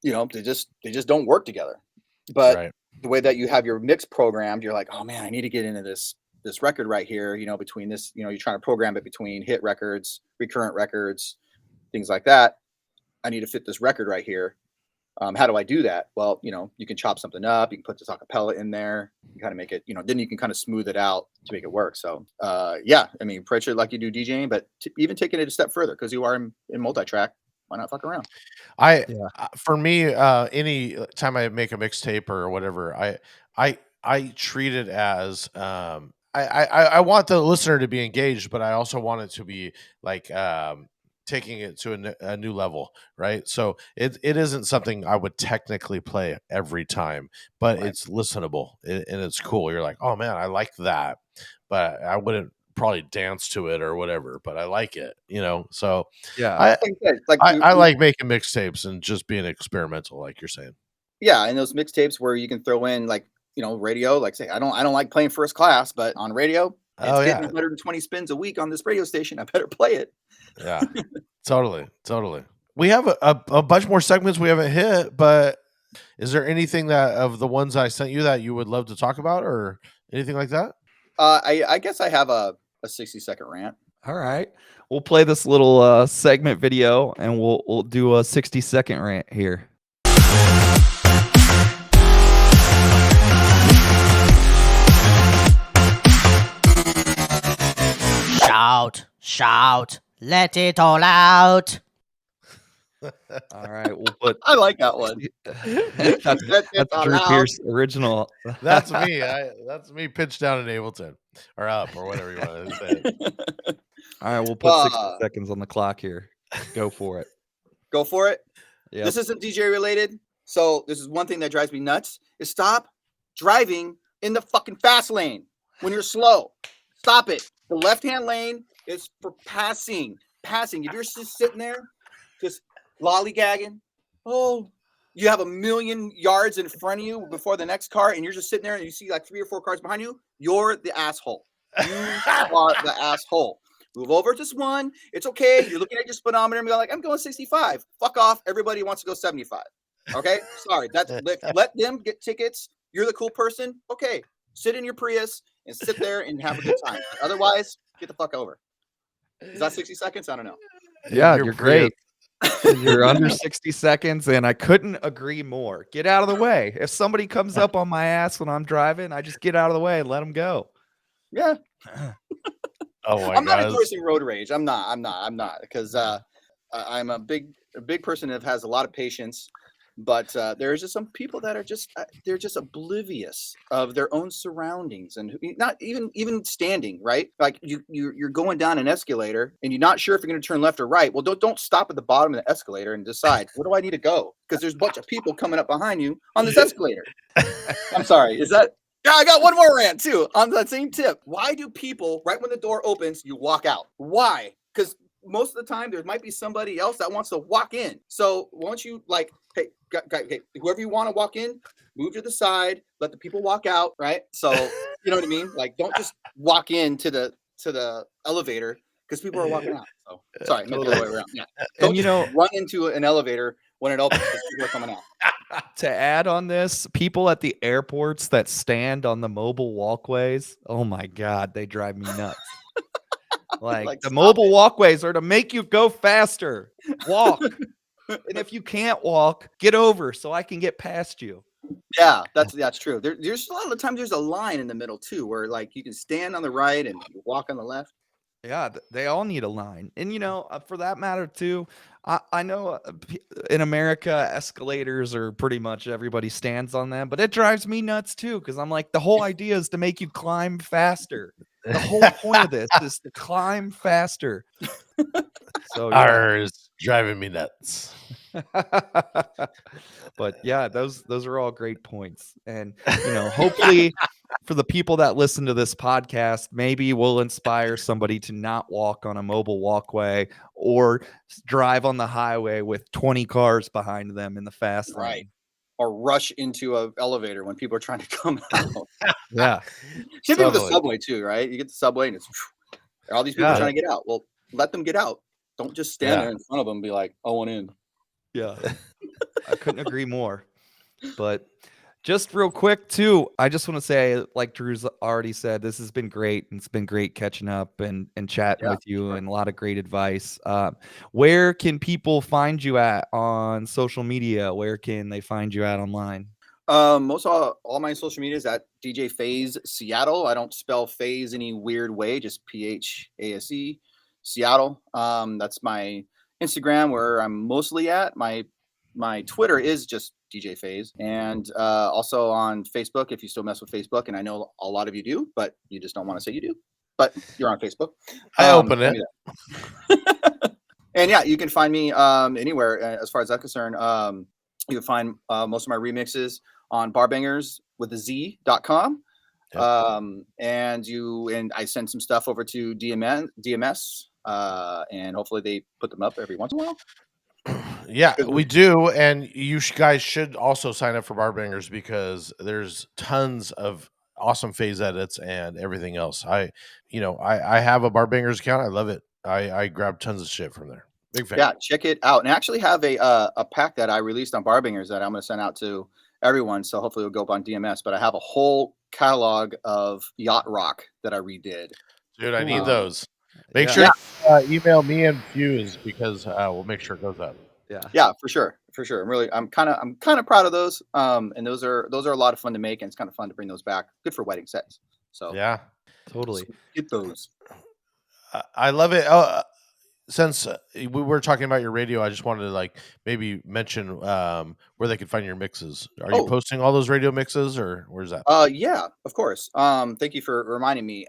they just don't work together. But the way that you have your mix programmed, you're like, oh man, I need to get into this record right here, between this, you're trying to program it between hit records, recurrent records, things like that. I need to fit this record right here. How do I do that? Well, you can chop something up, you can put this acapella in there, you kind of make it, then you can kind of smooth it out to make it work. So, yeah, I mean, approach it like you do DJing, but even taking it a step further, because you are in multi-track, why not fuck around? For me, any time I make a mixtape or whatever, I treat it as I want the listener to be engaged, but I also want it to be like taking it to a new level, right? So it isn't something I would technically play every time, but Right. it's listenable and it's cool. You're like, oh man, I like that, but I wouldn't probably dance to it or whatever, but I like it, So Yeah. I Like I said, like I like making mixtapes and just being experimental, like you're saying. yeah, and those mixtapes where you can throw in like radio, like say I don't like playing First Class, but on radio it's Oh getting yeah, 120 spins a week on this radio station. I better play it. yeah, totally. We have a bunch more segments we haven't hit, but is there anything that of the ones I sent you that you would love to talk about or anything like that? I guess I have a 60-second rant. All right. We'll play this little segment video and we'll do a 60-second rant here. Shout, let it all out. All right, we'll put I like that one. that's all Drew out. Pierce original. That's me. That's me pitched down in Ableton or up or whatever you want to say. All right, we'll put 60 seconds on the clock here. Go for it. Go for it. Yep. This isn't DJ related. So this is one thing that drives me nuts is stop driving in the fucking fast lane when you're slow. Stop it. The left-hand lane is for passing. If you're just sitting there, just lollygagging, you have 1,000,000 yards in front of you before the next car, and you're just sitting there and you see like 3 or 4 cars behind you, you're the asshole. You are the asshole. Move over just one. It's okay. You're looking at your speedometer and be like, I'm going 65. Fuck off. Everybody wants to go 75. Okay? Sorry. That's let them get tickets. You're the cool person. Okay. Sit in your Prius and sit there and have a good time. Otherwise, get the fuck over. Is that 60 seconds? I don't know. Yeah, you're great. You're under 60 seconds, and I couldn't agree more. Get out of the way. If somebody comes up on my ass when I'm driving, I just get out of the way and let them go. Yeah. Oh my I'm God. not endorsing road rage. I'm not because I'm a big person that has a lot of patience. But there's just some people that are they're just oblivious of their own surroundings and not even standing, right? Like you're going down an escalator and you're not sure if you're going to turn left or right. Well, don't stop at the bottom of the escalator and decide where do I need to go, because there's a bunch of people coming up behind you on this escalator. I'm sorry. Yeah, I got one more rant too on that same tip. Why do people, right when the door opens, you walk out? Why? Because most of the time there might be somebody else that wants to walk in. So why don't you hey, whoever you want to walk in, move to the side, let the people walk out, right? So you know what I mean? Like, don't just walk into the elevator because people are walking out. So sorry, I meant the other way around. Yeah. Don't run into an elevator when it opens because people are coming out. To add on this, people at the airports that stand on the mobile walkways, oh my God, they drive me nuts. Like the mobile walkways are to make you go faster. Walk. And if you can't walk, get over so I can get past you. Yeah, that's true. There's a lot of the time there's a line in the middle too, where like you can stand on the right and walk on the left. Yeah, they all need a line. And for that matter too, I know in America escalators are pretty much everybody stands on them, but it drives me nuts too, because I'm like, the whole idea is to make you climb faster. The whole point of this is to climb faster. So Ours driving me nuts. But yeah, those are all great points. And hopefully for the people that listen to this podcast, maybe we'll inspire somebody to not walk on a mobile walkway or drive on the highway with 20 cars behind them in the fast lane. Right. Or rush into an elevator when people are trying to come out. Yeah. Should be with the subway too, right? You get the subway and it's all these people trying to get out. Well, let them get out. Don't just stand there in front of them and be like, I want in. Yeah. I couldn't agree more. But Just real quick too, I just want to say, like Drew's already said, this has been great. It's been great catching up and chatting Yeah, with you, sure. and a lot of great advice. Where can people find you at on social media? Where can they find you at online? Most all my social media is at DJ Phase Seattle. I don't spell phase any weird way, just PHASE Seattle. That's my Instagram where I'm mostly at. My Twitter is just DJ Phase, and also on Facebook if you still mess with Facebook, and I know a lot of you do, but you just don't want to say you do. But you're on Facebook. I open find it. me there. And yeah, you can find me anywhere as far as that's concerned. You can find most of my remixes on barbangers with a z.com. Yep. And I send some stuff over to DMS, and hopefully they put them up every once in a while. Yeah, we do, and you guys should also sign up for Barbangers because there's tons of awesome phase edits and everything else. I have a Barbangers account. I love it. I grab tons of shit from there. Big fan. Yeah, check it out. And I actually have a pack that I released on Barbangers that I'm going to send out to everyone. So hopefully it'll go up on DMS. But I have a whole catalog of yacht rock that I redid. Dude, I need Cool. those. Make Yeah. sure you email me and Fuse because we'll make sure it goes up. Yeah, for sure. I'm kind of proud of those. And those are a lot of fun to make, and it's kind of fun to bring those back. Good for wedding sets. So Yeah, Totally. so get those. I love it. Since we were talking about your radio, I just wanted to maybe mention where they could find your mixes. Are you posting all those radio mixes, or where's that? Yeah, of course. Thank you for reminding me.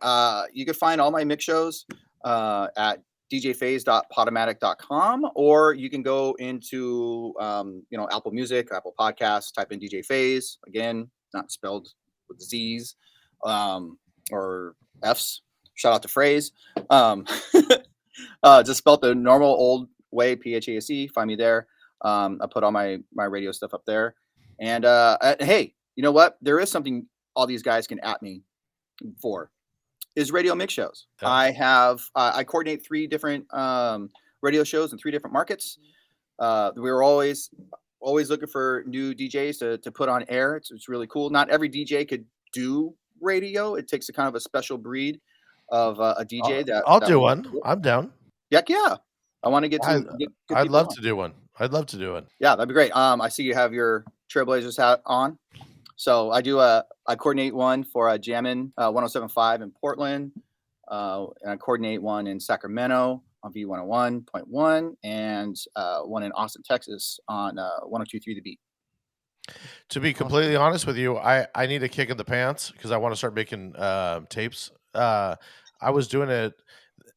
You can find all my mix shows at djphase.podomatic.com, or you can go into Apple Music, Apple Podcasts, type in DJ Phase, again, not spelled with Z's or F's. Shout out to Phrase. Just spelled the normal old way, PHASE. Find me there. I put all my radio stuff up there. And hey, you know what? There is something all these guys can at me for, is radio mix shows. Yeah. I coordinate 3 different radio shows in 3 different markets. We were always looking for new DJs to put on air. It's really cool. Not every DJ could do radio. It takes a kind of a special breed of a DJ I'll do one. I'm down. Heck yeah. I want to get to get I'd love to do one. I'd love to do one. Yeah, that'd be great. I see you have your Trailblazers hat on. So I coordinate one for Jammin' 107.5 in Portland. And I coordinate one in Sacramento on V101.1 and one in Austin, Texas on 102.3 The Beat. To be completely honest with you, I need a kick in the pants because I want to start making tapes. I was doing it.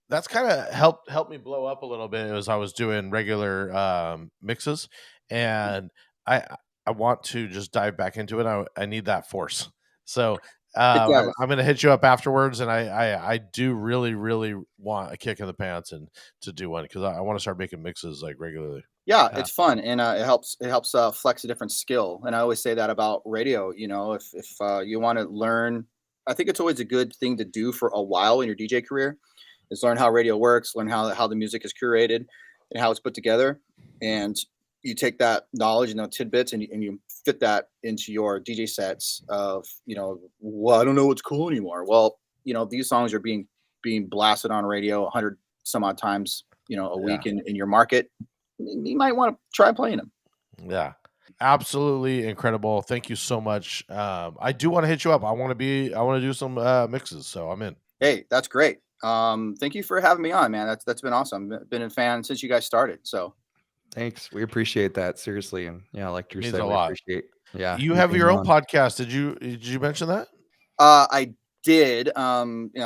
That's kind of helped me blow up a little bit as I was doing regular mixes, and I want to just dive back into it. I need that force. So I'm going to hit you up afterwards, and I do really, really want a kick in the pants and to do one because I want to start making mixes regularly. Yeah, it's fun, and it helps flex a different skill. And I always say that about radio. If you want to learn, I think it's always a good thing to do for a while in your DJ career, is learn how radio works, learn how the music is curated and how it's put together. And you take that knowledge and those tidbits and you fit that into your DJ sets of, well, I don't know what's cool anymore. Well, these songs are being blasted on radio 100 some odd times, a week in your market. You might want to try playing them. Yeah, absolutely incredible. Thank you so much. I do want to hit you up. I want to do some mixes, so I'm in. Hey, that's great. Thank you for having me on, man. That's been awesome. Been a fan since you guys started. So Thanks. We appreciate that, seriously. And yeah, like Drew Means said, a we lot. appreciate. Yeah, You have your own podcast. Did you mention that? I did.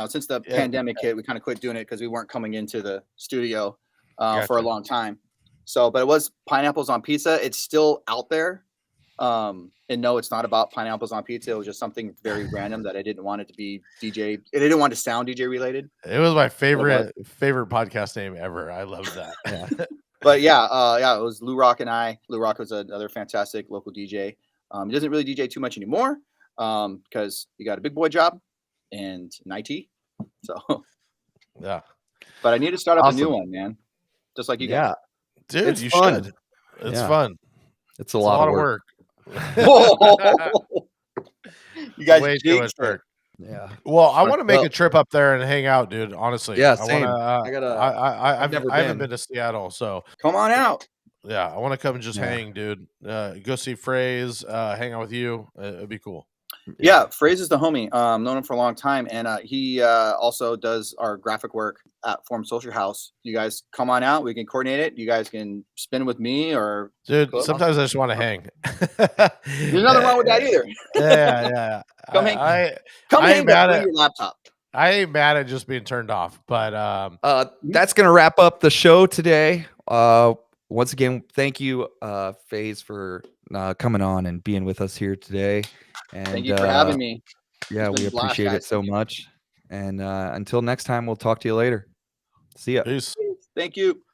Since the pandemic hit, we kind of quit doing it because we weren't coming into the studio for a long time. So, but it was Pineapples on Pizza. It's still out there. And no, it's not about pineapples on pizza. It was just something very random that I didn't want it to be DJ. I didn't want it to sound DJ related. It was my favorite podcast name ever. I love that. Yeah. But it was Lou Rock and I. Lou Rock was another fantastic local DJ. He doesn't really DJ too much anymore because he got a big boy job and an IT. So yeah. But I need to start up a new one, man. Just like you guys. Yeah. Dude, it's you fun. should. It's fun. It's a lot of work. Whoa. You guys way too much jinxed it. work. Yeah. Well, I want to make Well- a trip up there and hang out, dude. Honestly, Yeah, I same. want to. I gotta- I I've never haven't been. been to Seattle, so Come on out. yeah, I want to come and just Yeah. hang, dude. Go see Phrase, hang out with you. It'd be cool. Yeah, Phrase is the homie. Known him for a long time, and he also does our graphic work at Form Social House. You guys come on out. We can coordinate it. You guys can spin with me or Dude, Cool. sometimes I just want to hang. there's nothing wrong with that either. Yeah. Come hang. I Come I hang ain't but mad bring at- your laptop. I ain't mad at just being turned off, but That's gonna wrap up the show today. Once again, thank you, FaZe, for coming on and being with us here today. And Thank you for having me. Yeah, It's been we a blast, appreciate it guys. so Thank you. much. And until next time, we'll talk to you later. See ya. peace. Thank you.